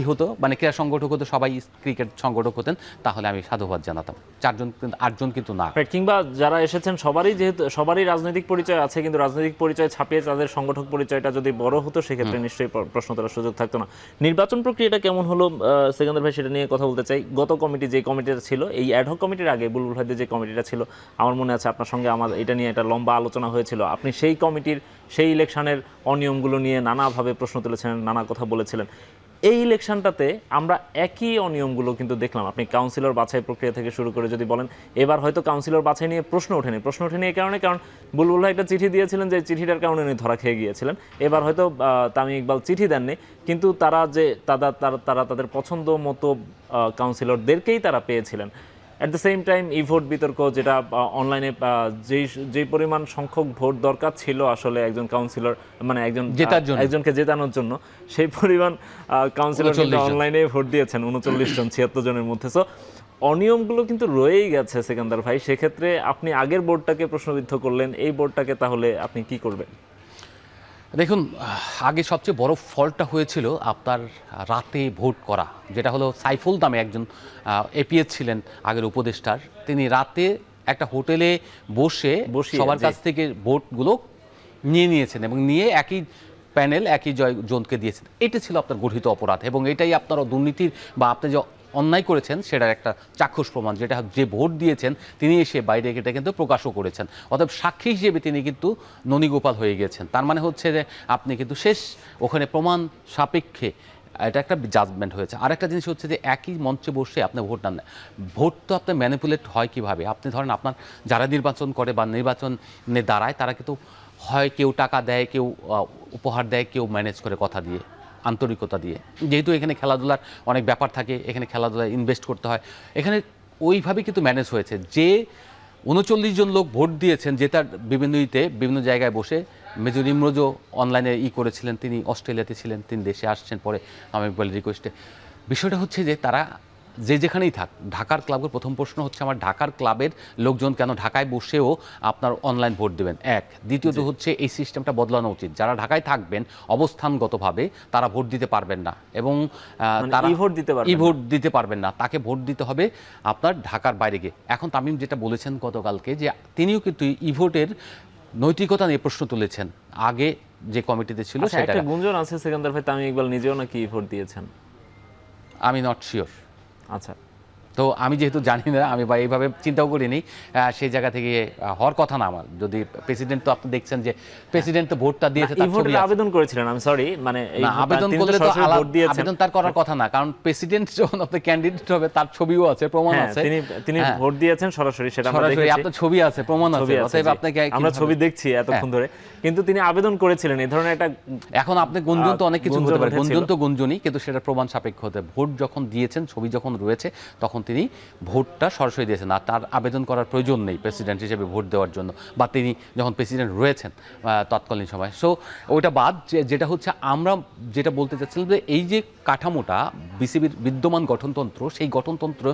হতো মানে ক্রীড়া সংগঠক হতো, সবাই ক্রিকেট সংগঠক হতেন, তাহলে আমি সাধুবাদ জানাতাম। 4 জন, 8 জন কিন্তু না। কিংবা যারা এসেছেন সবারই রাজনৈতিক পরিচয় আছে, কিন্তু রাজনৈতিক পরিচয় ছাপিয়ে তাদের সংগঠক পরিচয়টা যদি বড় হতো, সেক্ষেত্রে নিশ্চয়ই প্রশ্ন তোলার সুযোগ থাকতো না। নির্বাচন প্রক্রিয়াটা কেমন হলো সেকেন্দার ভাই, সেটা নিয়ে কথা বলতে চাই। গত কমিটি যে কমিটিটা ছিল, এই অ্যাডহক কমিটির আগে বুলবুল ভাইদের যে কমিটিটা ছিল, আমার মনে আছে আপনার সঙ্গে আমার এটা নিয়ে একটা লম্বা আলোচনা হয়েছিল। আপনি সেই কমিটির সেই ইলেকশনের অনিয়মগুলো নিয়ে নানাভাবে প্রশ্ন তুলেছিলেন, নানা কথা বলেছিলেন। এই ইলেকশনটাতে আমরা একই অনিয়মগুলো কিন্তু দেখলাম। আপনি কাউন্সিলর বাছাই প্রক্রিয়া থেকে শুরু করে যদি বলেন, এবার হয়তো কাউন্সিলর বাছাই নিয়ে প্রশ্ন ওঠেনি এই কারণে, কারণ বুলবুল ভাই একটা চিঠি দিয়েছিলেন, যে চিঠিটার কারণে উনি ধরা খেয়ে গিয়েছিলেন। এবার হয়তো তামিম ইকবাল চিঠি দেননি, কিন্তু তারা তাদের পছন্দ মতো কাউন্সিলরদেরকেই তারা পেয়েছিলেন। At the same time E vote বিতর্ক, যেটা অনলাইনে যেই পরিমাণ সংখ্যক ভোট দরকার ছিল আসলে একজন কাউন্সিলর, মানে একজনকে জেতানোর জন্য, সেই পরিমাণ কাউন্সিলর কিন্তু অনলাইনে ভোট দিয়েছেন 39 জন 76 জনের মধ্যে। সো অনিয়মগুলো কিন্তু রয়েই গেছে সেকেন্দার ভাই। সেক্ষেত্রে আপনি আগের বোর্ডটাকে প্রশ্নবিদ্ধ করলেন, এই বোর্ডটাকে তাহলে আপনি কি করবেন? দেখুন, আগে সবচেয়ে বড় ফলটা হয়েছিল আপনার রাতে ভোট করা, যেটা হলো সাইফুল নামে একজন এপিএস ছিলেন আগের উপদেষ্টার। তিনি রাতে একটা হোটেলে বসে সবার কাছ থেকে ভোটগুলো নিয়েছেন এবং নিয়ে একই প্যানেল একই জনকে দিয়েছেন। এটা ছিল আপনার গঠিত অপরাধ এবং এটাই আপনার দুর্নীতির বা আপনি যে অন্যায় করেছেন সেটার একটা চাক্ষুষ প্রমাণ, যেটা যে ভোট দিয়েছেন তিনি এসে বাইরে এটা কিন্তু প্রকাশও করেছেন। অতএব সাক্ষী হিসেবে তিনি কিন্তু ননীগোপাল হয়ে গেছেন। তার মানে হচ্ছে যে আপনি কিন্তু শেষ ওখানে প্রমাণ সাপেক্ষে এটা একটা জাজমেন্ট হয়েছে। আরেকটা জিনিস হচ্ছে যে একই মঞ্চে বসে আপনি ভোট না, ভোট তো আপনার ম্যানিপুলেট হয় কীভাবে? আপনি ধরেন আপনার যারা নির্বাচন করে বা নির্বাচনে দাঁড়ায় তারা কিন্তু হয় কেউ টাকা দেয়, কেউ উপহার দেয়, কেউ ম্যানেজ করে কথা দিয়ে, আন্তরিকতা দিয়ে। যেহেতু এখানে খেলাধুলার অনেক ব্যাপার থাকে, এখানে খেলাধুলায় ইনভেস্ট করতে হয়, এখানে ওইভাবে কিন্তু ম্যানেজ হয়েছে। যে 39 জন লোক ভোট দিয়েছেন, যে তার বিভিন্ন জায়গায় বসে মেজর ইমরোজও অনলাইনে করেছিলেন, তিনি অস্ট্রেলিয়াতে ছিলেন, তিনি দেশে আসছেন পরে আমি বলে রিকোয়েস্টে। বিষয়টা হচ্ছে যে তারা যেখানেই থাক, ঢাকার ক্লাবের প্রথম প্রশ্ন হচ্ছে আমার ঢাকার ক্লাবের লোকজন কেন ঢাকায় বসেও আপনার অনলাইন ভোট দেবেন? এক। দ্বিতীয়ত হচ্ছে এই সিস্টেমটা বদলানো উচিত। যারা ঢাকায় থাকবেন অবস্থানগতভাবে তারা ভোট দিতে পারবেন না এবং তারা ই ভোট দিতে পারবেন না, তাকে ভোট দিতে হবে আপনার ঢাকার বাইরে গিয়ে। এখন তামিম যেটা বলেছেন গতকালকে, যে তিনিও কিন্তু ই ভোটের নৈতিকতা নিয়ে প্রশ্ন তুলেছেন। আগে যে কমিটিতে ছিল সেটা একটা গুঞ্জন আছে সেকেন্দার ভাই, তামিম ইকবাল নিজেও নাকি ভোট দিয়েছেন। আমি নট শিওর। আচ্ছা, তো আমি যেহেতু জানি না, আমি বা এইভাবে চিন্তাও করিনি, সেই জায়গা থেকে হওয়ার কথা না আমার। যদি প্রেসিডেন্ট, তো আপনি দেখছেন যে প্রেসিডেন্ট তো ভোটটা দিয়েছে, তার ছবি আছে। আবেদন করেছিলেন, আমি সরি, মানে আবেদন করলে তো আবেদন তার করার কথা না, কারণ প্রেসিডেন্ট যখন আপনি ক্যান্ডিডেট হবে তার ছবিও আছে, প্রমাণ আছে। তিনি ভোট দিয়েছেন সরাসরি, সেটা আমরা দেখেছি, আপনার ছবি আছে, প্রমাণ আছে। অতএব আপনাকে আমরা ছবি দেখছি এতক্ষণ ধরে, কিন্তু তিনি আবেদন করেছিলেন এই ধরনের একটা। এখন আপনি গুঞ্জন তো অনেক কিছু হতে পারে, গুঞ্জন তো গুঞ্জনই, কিন্তু সেটা প্রমাণ সাপেক্ষ হতে। ভোট যখন দিয়েছেন, ছবি যখন রয়েছে, তখন তিনি ভোটটা সরাসরি দিয়েছেন, আর তার আবেদন করার প্রয়োজন নেই প্রেসিডেন্ট হিসেবে ভোট দেওয়ার জন্য, বা তিনি যখন প্রেসিডেন্ট রয়েছেন তৎকালীন সময়। সো ওইটা বাদ, যেটা হচ্ছে আমরা যেটা বলতে চাচ্ছিলাম, যে এই যে কাঠামোটা বিসিবির বিদ্যমান গঠনতন্ত্র, সেই গঠনতন্ত্র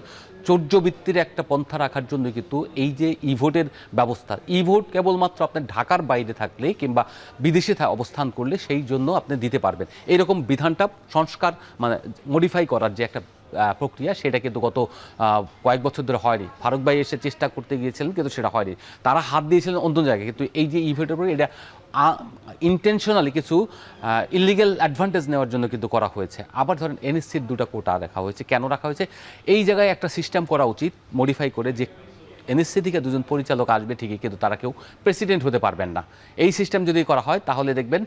চৌর্যবৃত্তির একটা পন্থা রাখার জন্য কিন্তু এই যে ই ভোটের ব্যবস্থা, ই ভোট কেবলমাত্র আপনার ঢাকার বাইরে থাকলে কিংবা বিদেশে অবস্থান করলে সেই জন্য আপনি দিতে পারবেন। এইরকম বিধানটা সংস্কার, মানে মডিফাই করার যে একটা প্রক্রিয়া, সেটা কিন্তু গত কয়েক বছর ধরে হয়নি। ফারুক ভাই এসে চেষ্টা করতে গিয়েছিলেন, কিন্তু সেটা হয়নি। তারা হাত দিয়েছিলেন অন্য জায়গায়, কিন্তু এই যে ইভেন্টের উপরে এটা ইন্টেনশনালি কিছু ইলিগ্যাল অ্যাডভান্টেজ নেওয়ার জন্য কিন্তু করা হয়েছে। আবার ধরেন এনএসসির 2টা কোটা রাখা হয়েছে। কেন রাখা হয়েছে? এই জায়গায় একটা সিস্টেম করা উচিত মডিফাই করে, যে এনএসসি থেকে 2 জন পরিচালক আসবে ঠিকই, কিন্তু তারা কেউ প্রেসিডেন্ট হতে পারবেন না। এই সিস্টেম যদি করা হয় তাহলে দেখবেন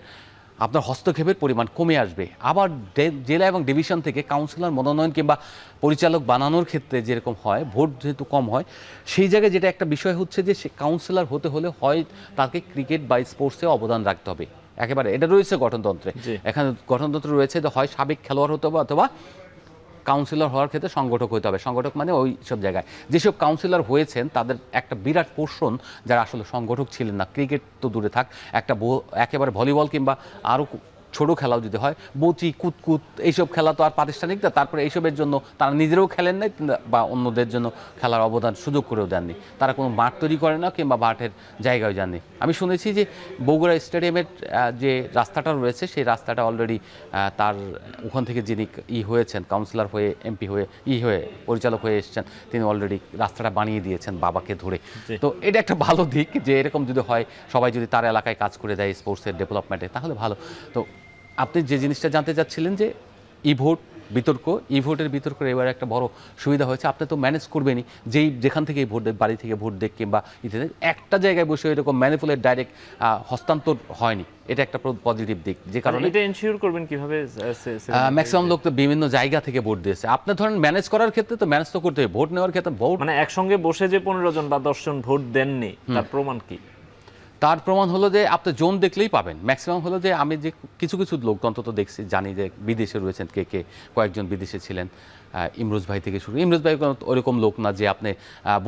আপনার হস্তক্ষেপের পরিমাণ কমে আসবে। আবার জেলা এবং ডিভিশন থেকে কাউন্সিলর মনোনয়ন কিংবা পরিচালক বানানোর ক্ষেত্রে যেরকম হয়, ভোট যেহেতু কম হয়, সেই জায়গায় যেটা একটা বিষয় হচ্ছে যে সে কাউন্সিলর হতে হলে হয় তাকে ক্রিকেট বা স্পোর্টসে অবদান রাখতে হবে। একেবারে এটা রয়েছে গঠনতন্ত্রে। এখানে গঠনতন্ত্র রয়েছে যে হয় সাবেক খেলোয়াড় হতে হবে, অথবা কাউন্সিলর হওয়ার ক্ষেত্রে সংগঠক হতে হবে। সংগঠক মানে ওই সব জায়গায় যেসব কাউন্সিলর হয়েছেন তাদের একটা বিরাট পোর্শন যারা আসলে সংগঠক ছিলেন না। ক্রিকেট তো দূরে থাক, একটা একেবারে ভলিবল কিংবা আরও ছোটো খেলাও যদি হয়, বচি কুতকুত এইসব খেলা তো আর প্রাতিষ্ঠানিক না। তারপরে এইসবের জন্য তারা নিজেরাও খেলেন নাই বা অন্যদের জন্য খেলার অবদান সুযোগ করেও দেননি। তারা কোনো মাঠ তৈরি করে না কিংবা মাঠের জায়গায় যাননি। আমি শুনেছি যে বগুড়া স্টেডিয়ামের যে রাস্তাটা রয়েছে, সেই রাস্তাটা অলরেডি তার ওখান থেকে যিনি হয়েছেন কাউন্সিলর হয়ে, এমপি হয়ে, হয়ে পরিচালক হয়ে এসেছেন, তিনি অলরেডি রাস্তাটা বানিয়ে দিয়েছেন বাবাকে ধরে। তো এটা একটা ভালো দিক, যে এরকম যদি হয়, সবাই যদি তার এলাকায় কাজ করে দেয় স্পোর্টসের ডেভেলপমেন্টে, তাহলে ভালো। তো আপনি যে জিনিসটা জানতে চাচ্ছিলেন, যে ই ভোট বিতর্ক, ই ভোটের বিতর্কের এবার একটা বড় সুবিধা হয়েছে, আপনি তো ম্যানেজ করবেনই, যেখান থেকে ভোট দেখ, বাড়ি থেকে ভোট দেখ কিংবা ইত্যাদি, একটা জায়গায় বসে এরকম ম্যানিপুলেট ডাইরেক্ট হস্তান্তর হয়নি। এটা একটা পজিটিভ দিক, যে কারণে এটা এনশিওর করবেন কিভাবে? ম্যাক্সিমাম লোক তো বিভিন্ন জায়গা থেকে ভোট দিয়েছে। আপনি ধরেন ম্যানেজ করার ক্ষেত্রে তো ম্যানেজ তো করতে হবে, ভোট নেওয়ার ক্ষেত্রে ভোট মানে একসঙ্গে বসে যে 15 জন বা 10 জন ভোট দেননি, তার প্রমাণ কি? তার প্রমাণ হলো যে আপনি জোন দেখলেই পাবেন। ম্যাক্সিমাম হলো যে আমি যে কিছু কিছু লোক অন্তত দেখছি, জানি যে বিদেশে রয়েছেন কে কে, কয়েকজন বিদেশে ছিলেন, ইমরোজ ভাই থেকে শুরু। ইমরোজ ভাই কোনো ওরকম লোক না যে আপনি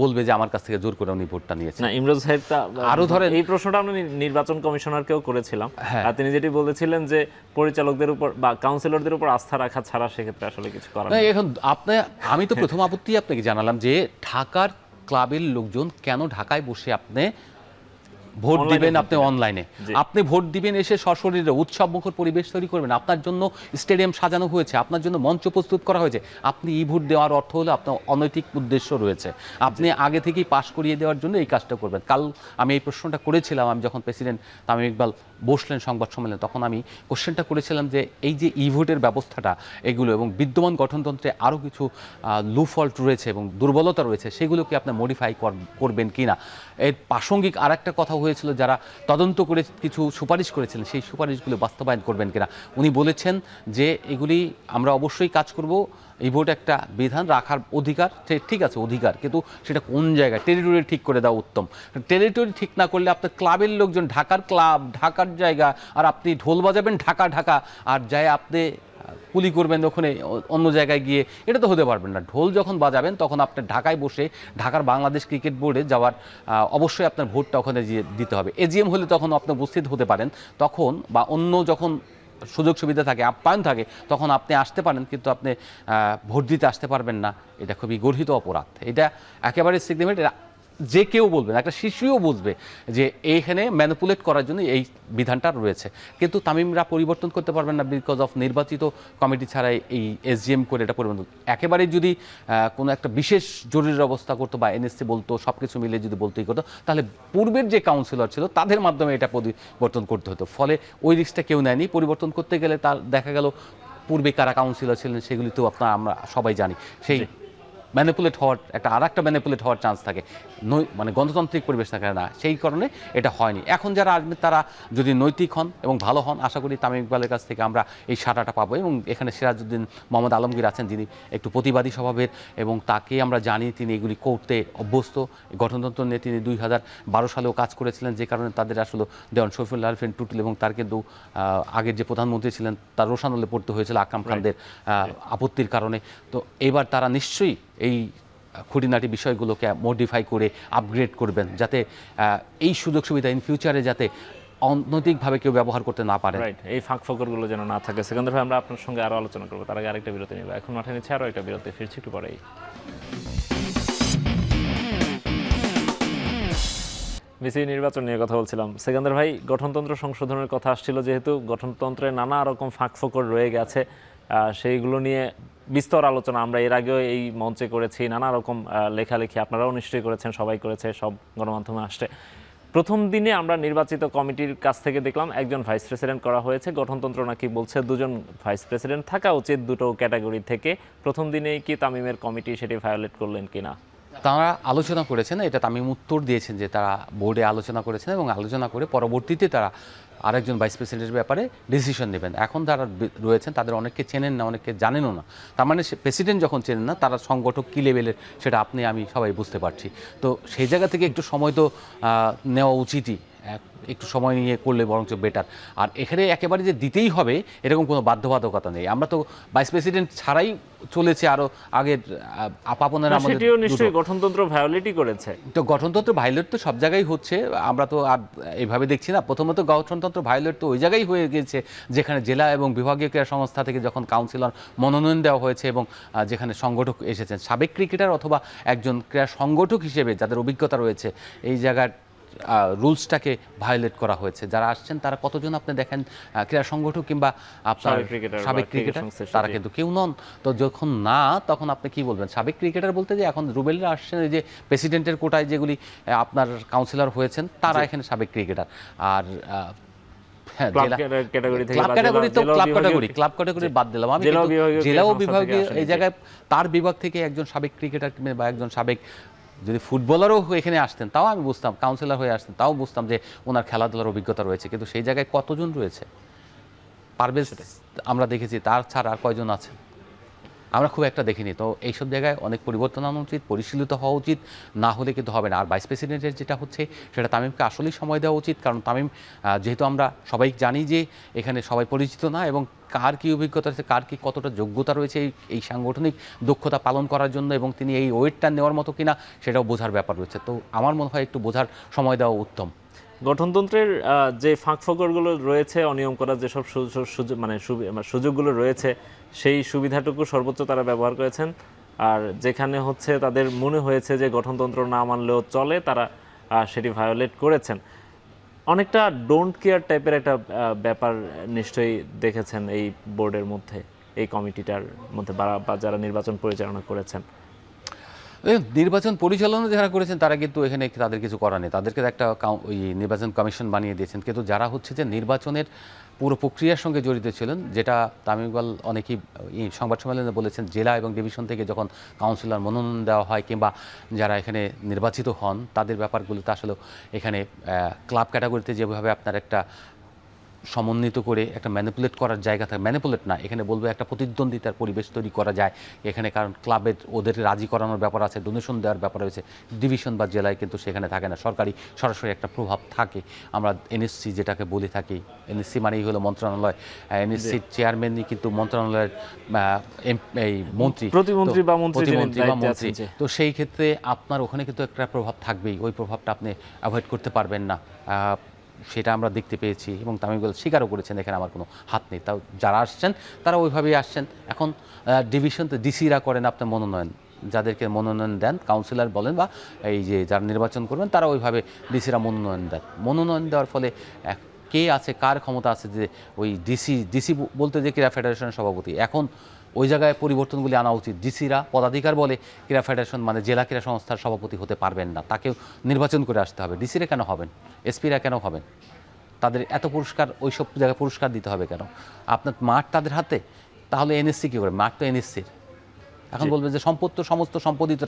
বলবে যে আমার কাছ থেকে জোর করে উনি ভোটটা নিয়েছেন। না, ইমরোজ সাহেবটা আরো ধরেন এই প্রশ্নটা আমরা নির্বাচন কমিশনারকেও করেছিলাম। হ্যাঁ। আর তিনি যেটি বলেছিলেন যে পরিচালকদের উপর বা কাউন্সিলরদের উপর আস্থা রাখা ছাড়া সেক্ষেত্রে আসলে কিছু করার না, নেই। এখন আপনি, আমি তো প্রথম আপত্তি আপনাকে জানালাম যে ঢাকার ক্লাবের লোকজন কেন ঢাকায় বসে আপনি ভোট Online-এ দিবেন, ভোট আপনি দিবেন। অনলাইনে জি। আপনি ভোট দিবেন, এসে সশরীরে উৎসব মুখর পরিবেশ তৈরি করবেন। আপনার জন্য স্টেডিয়াম সাজানো হয়েছে, আপনার জন্য মঞ্চ প্রস্তুত করা হয়েছে। আপনি ই ভোট দেওয়ার অর্থ হলো আপনার অনৈতিক উদ্দেশ্য রয়েছে। আপনি আগে থেকেই পাশ করিয়ে দেওয়ার জন্য এই কাজটা করবেন। কাল আমি এই প্রশ্নটা করেছিলাম, আমি যখন প্রেসিডেন্ট তামিম ইকবাল বসলেন সংবাদ সম্মেলনে, তখন আমি কোশ্চেনটা করেছিলাম যে এই যে ই ভোটের ব্যবস্থাটা এগুলো এবং বিদ্যমান গঠনতন্ত্রে আরও কিছু লুফল্ট রয়েছে এবং দুর্বলতা রয়েছে, সেগুলোকে আপনি মডিফাই করবেন কি না। এর প্রাসঙ্গিক আর একটা কথা হয়েছিল, যারা তদন্ত করে কিছু সুপারিশ করেছিলেন সেই সুপারিশগুলো বাস্তবায়ন করবেন কিনা। উনি বলেছেন যে এগুলি আমরা অবশ্যই কাজ করব। এই ভোট একটা বিধান রাখার অধিকার, ঠিক আছে অধিকার, কিন্তু সেটা কোন জায়গায়, টেরিটরি ঠিক করে দেওয়া উত্তম। টেরিটরি ঠিক না করলে আপনার ক্লাবের লোকজন, ঢাকার ক্লাব, ঢাকার জায়গা, আর আপনি ঢোল বাজাবেন ঢাকা ঢাকা, আর যায় আপনি কুলি করবেন ওখানে অন্য জায়গায় গিয়ে, এটা তো হতে পারবেন না। ঢোল যখন বাজাবেন তখন আপনি ঢাকায় বসে ঢাকার বাংলাদেশ ক্রিকেট বোর্ডে যাওয়ার অবশ্যই আপনার ভোটটা ওখানে দিতে হবে। এজিএম হলে তখন আপনি উপস্থিত হতে পারেন, তখন বা অন্য যখন সুযোগ সুবিধা থাকে, আপ্যায়ন থাকে, তখন আপনি আসতে পারেন, কিন্তু আপনি ভোট দিতে আসতে পারবেন না। এটা খুবই গর্হিত অপরাধ। এটা একেবারে সিগনিফিকেন্ট। এটা যে কেউ বলবেন, একটা শিশুও বুঝবে যে এইখানে ম্যানিপুলেট করার জন্য এই বিধানটা রয়েছে। কিন্তু তামিমরা পরিবর্তন করতে পারবেন না, বিকজ অফ নির্বাচিত কমিটি ছাড়াই এই এসজিএম করে এটা পরিবর্তন। একেবারে যদি কোনো একটা বিশেষ জরুরি অবস্থা করতো বা এনএসসি বলতো, সব কিছু মিলে যদি বলতেই করতো, তাহলে পূর্বের যে কাউন্সিলর ছিল তাদের মাধ্যমে এটা পরিবর্তন করতে হতো। ফলে ওই রিস্কটা কেউ নেয়নি। পরিবর্তন করতে গেলে তার দেখা গেল পূর্বে কারা কাউন্সিলর ছিলেন সেগুলি তো আমরা সবাই জানি, সেই ম্যানিপুলেট হওয়ার একটা আর একটা ম্যানিপুলেট হওয়ার চান্স থাকে, মানে গণতান্ত্রিক পরিবেশ থাকে না, সেই কারণে এটা হয়নি। এখন যারা আসবে তারা যদি নৈতিক হন এবং ভালো হন, আশা করি তামিম ইকবালের কাছ থেকে আমরা এই সাটাটা পাবো। এবং এখানে সিরাজউদ্দিন মোহাম্মদ আলমগীর আছেন, যিনি একটু প্রতিবাদী স্বভাবের, এবং তাকে আমরা জানি তিনি এগুলি করতে অভ্যস্ত। গঠনতন্ত্র নিয়ে তিনি 2012 সালেও কাজ করেছিলেন, যে কারণে তাদের আসলে দেওয়ান শফিউল্লাহ আরিফিন টুটুল এবং তার কিন্তু আগের যে প্রধানমন্ত্রী ছিলেন তার রোশানলে পড়তে হয়েছিল আকরাম খানদের আপত্তির কারণে। তো এবার তারা নিশ্চয়ই এই খুঁটিনাটি বিষয়গুলোকে মডিফাই করে আপগ্রেড করবেন, যাতে এই সুযোগ সুবিধা ইন ফিউচারে যাতে অনৈতিকভাবে কেউ ব্যবহার করতে না পারে। রাইট, এই ফাঁক ফোকরগুলো যেন না থাকে। সেকেন্দ্র ভাই, আমরা আপনার সঙ্গে আরো আলোচনা করবো, তার আগে আরেকটা বিরতি নেব। এখন মাঠে নিচ্ছে আরো একটা বিরতি, ফিরছি একটু পরেই। বিসিবি নির্বাচন নিয়ে কথা বলছিলাম। সেকেন্দ্র ভাই, গঠনতন্ত্র সংশোধনের কথা আসছিল, যেহেতু গঠনতন্ত্রে নানা রকম ফাঁক ফোকর রয়ে গেছে, সেইগুলো নিয়ে বিস্তর আলোচনা আমরা এর আগেও এই মঞ্চে করেছি, নানা রকম লেখালেখি আপনারাও নিশ্চয়ই করেছেন, সবাই করেছে, সব গণমাধ্যমে আসছে। প্রথম দিনে আমরা নির্বাচিত কমিটির কাছ থেকে দেখলাম একজন ভাইস প্রেসিডেন্ট করা হয়েছে। গঠনতন্ত্র নাকি বলছে দুজন ভাইস প্রেসিডেন্ট থাকা উচিত দুটো ক্যাটাগরি থেকে। প্রথম দিনেই কি তামিমের কমিটি সেটি ভায়োলেট করলেন কিনা? তারা আলোচনা করেছেন, এটা তামিম উত্তর দিয়েছেন যে তারা বোর্ডে আলোচনা করেছেন এবং আলোচনা করে পরবর্তীতে তারা আরেকজন ভাইস প্রেসিডেন্টের ব্যাপারে ডিসিশন নেবেন। এখন যারা রয়েছেন তাদের অনেককে চেনেন না, অনেককে জানেনও না। তার মানে প্রেসিডেন্ট যখন চেনেন না, তারা সংগঠক কী লেভেলের সেটা আপনি আমি সবাই বুঝতে পারছি। তো সেই জায়গা থেকে একটু সময় তো নেওয়া উচিতই, একটু সময় নিয়ে করলে বরঞ্চ বেটার। আর এখানে একেবারে যে দিতেই হবে এরকম কোনো বাধ্যবাধকতা নেই। আমরা তো ভাইস প্রেসিডেন্ট ছাড়াই চলেছে আরও আগের আপাপনের আমাদের। সেটিও নিশ্চয়ই গঠনতন্ত্র ভায়োলেটই করেছে। তো গঠনতন্ত্র ভায়োলেট তো সব জায়গায় হচ্ছে, আমরা তো আর এইভাবে দেখছি না। প্রথমত গঠনতন্ত্র ভায়োলেট তো ওই জায়গায় হয়ে গেছে যেখানে জেলা এবং বিভাগীয় ক্রীড়া সংস্থা থেকে যখন কাউন্সিলর মনোনয়ন দেওয়া হয়েছে এবং যেখানে সংগঠক এসেছেন, সাবেক ক্রিকেটার অথবা একজন ক্রীড়া সংগঠক হিসেবে যাদের অভিজ্ঞতা রয়েছে, এই জায়গার রুলসটাকে ভায়োলেট করা হয়েছে। যারা আসছেন তারা কতজন আপনি দেখেন ক্রীড়া সংগঠক কিংবা আপনার সাবেক ক্রিকেটার, তারা কিন্তু কেউ নন। তো যখন না, তখন আপনি কি বলবেন? সাবেক ক্রিকেটার বলতে যে এখন রুবেলরা আসছেন, এই যে প্রেসিডেন্টের কোটায় যেগুলি আপনার কাউন্সিলর হয়েছেন তারা এখানে সাবেক ক্রিকেটার। আর ক্লাব ক্যাটাগরি বাদ দিলাম আমি, জেলা ও বিভাগীয় এই জায়গায় তার বিভাগ থেকে একজন সাবেক ক্রিকেটার বা একজন সাবেক, যদি ফুটবলারও এখানে আসতেন তাও আমি বুঝতাম, কাউন্সিলর হয়ে আসতেন তাও বুঝতাম যে ওনার খেলাধুলার অভিজ্ঞতা রয়েছে। কিন্তু সেই জায়গায় কতজন রয়েছে? পারভেজ আমরা দেখেছি, তার ছাড়া আর কয়জন আছে? আমরা খুব একটা দেখিনি। তো এইসব জায়গায় অনেক পরিবর্তন আনা উচিত, পরিশীলিত হওয়া উচিত, না হলে কিন্তু হবে না। আর ভাইস প্রেসিডেন্টের যেটা হচ্ছে সেটা তামিমকে আসলেই সময় দেওয়া উচিত, কারণ তামিম যেহেতু আমরা সবাই জানি যে এখানে সবাই পরিচিত না, এবং কার কী অভিজ্ঞতা আছে, কার কী কতটা যোগ্যতা রয়েছে এই সাংগঠনিক দক্ষতা পালন করার জন্য, এবং তিনি এই ওয়েটটা নেওয়ার মতো কিনা সেটাও বোঝার ব্যাপার রয়েছে। তো আমার মনে হয় একটু বোঝার সময় দেওয়া উত্তম। গঠনতন্ত্রের যে ফাঁকফোকরগুলো রয়েছে, অনিয়ম করার যেসব সুযোগগুলো রয়েছে, সেই সুবিধাটুকু সর্বোচ্চ তারা ব্যবহার করেছেন। আর যেখানে হচ্ছে তাদের মনে হয়েছে যে গঠনতন্ত্র না মানলেও চলে, তারা সেটি ভায়োলেট করেছেন। অনেকটা ডোন্ট কেয়ার টাইপের একটা ব্যাপার নিশ্চয়ই দেখেছেন এই বোর্ডের মধ্যে, এই কমিটিটার মধ্যে, বা যারা নির্বাচন পরিচালনা করেছেন। নির্বাচন পরিচালনা যারা করেছেন তারা কিন্তু এখানে তাদের কিছু করার নেই, তাদেরকে একটা ওই নির্বাচন কমিশন বানিয়ে দিয়েছেন। কিন্তু যারা হচ্ছে যে নির্বাচনের পুরো প্রক্রিয়ার সঙ্গে জড়িত ছিলেন, যেটা তামিম ইকবাল অনেকেই সংবাদ সম্মেলনে বলেছেন, জেলা এবং ডিভিশন থেকে যখন কাউন্সিলর মনোনয়ন দেওয়া হয় কিংবা যারা এখানে নির্বাচিত হন, তাদের ব্যাপারগুলোতে আসলে এখানে ক্লাব ক্যাটাগরিতে যেভাবে আপনার একটা সমন্বিত করে একটা ম্যানিপুলেট করার জায়গা থাকে, ম্যানিপুলেট না, এখানে বলবো একটা প্রতিদ্বন্দ্বিতার পরিবেশ তৈরি করা যায় এখানে, কারণ ক্লাবের ওদের রাজি করানোর ব্যাপার আছে, ডোনেশন দেওয়ার ব্যাপার রয়েছে। ডিভিশন বা জেলায় কিন্তু সেখানে থাকে না, সরকারি সরাসরি একটা প্রভাব থাকে। আমরা এনএসসি যেটাকে বলে থাকি, এনএসসি মানেই হলো মন্ত্রণালয়, এনএসসির চেয়ারম্যানই কিন্তু মন্ত্রণালয়ের এই মন্ত্রী, প্রতিমন্ত্রী বা মন্ত্রী। তো সেই ক্ষেত্রে আপনার ওখানে কিন্তু একটা প্রভাব থাকবেই, ওই প্রভাবটা আপনি অ্যাভয়েড করতে পারবেন না। সেটা আমরা দেখতে পেয়েছি, এবং তামিম ইকবাল স্বীকারও করেছেন এখানে আমার কোনো হাত নেই। তাও যারা আসছেন তারা ওইভাবেই আসছেন। এখন ডিভিশন তো ডিসিরা করেন আপনার মনোনয়ন, যাদেরকে মনোনয়ন দেন কাউন্সিলর বলেন বা এই যে যারা নির্বাচন করবেন তারা ওইভাবে ডিসিরা মনোনয়ন দেন। মনোনয়ন দেওয়ার ফলে কে আছে, কার ক্ষমতা আছে যে ওই ডিসি বলতে যে ক্রীড়া ফেডারেশনের সভাপতি, এখন ওই জায়গায় পরিবর্তনগুলি আনা উচিত। ডিসিরা পদাধিকার বলে ক্রীড়া ফেডারেশন মানে জেলা ক্রীড়া সংস্থার সভাপতি হতে পারবেন না, তাকেও নির্বাচন করে আসতে হবে। ডিসিরা কেন হবেন, এসপিরা কেন হবেন? তাদের এত পুরস্কার, ওই সব জায়গায় পুরস্কার দিতে হবে কেন? আপনার মাঠ তাদের হাতে, তাহলে এনএসসি কী করে? মাঠ তো এনএসসির। এখন বলবেন যে সম্পদ তো সমস্ত সম্পদই তো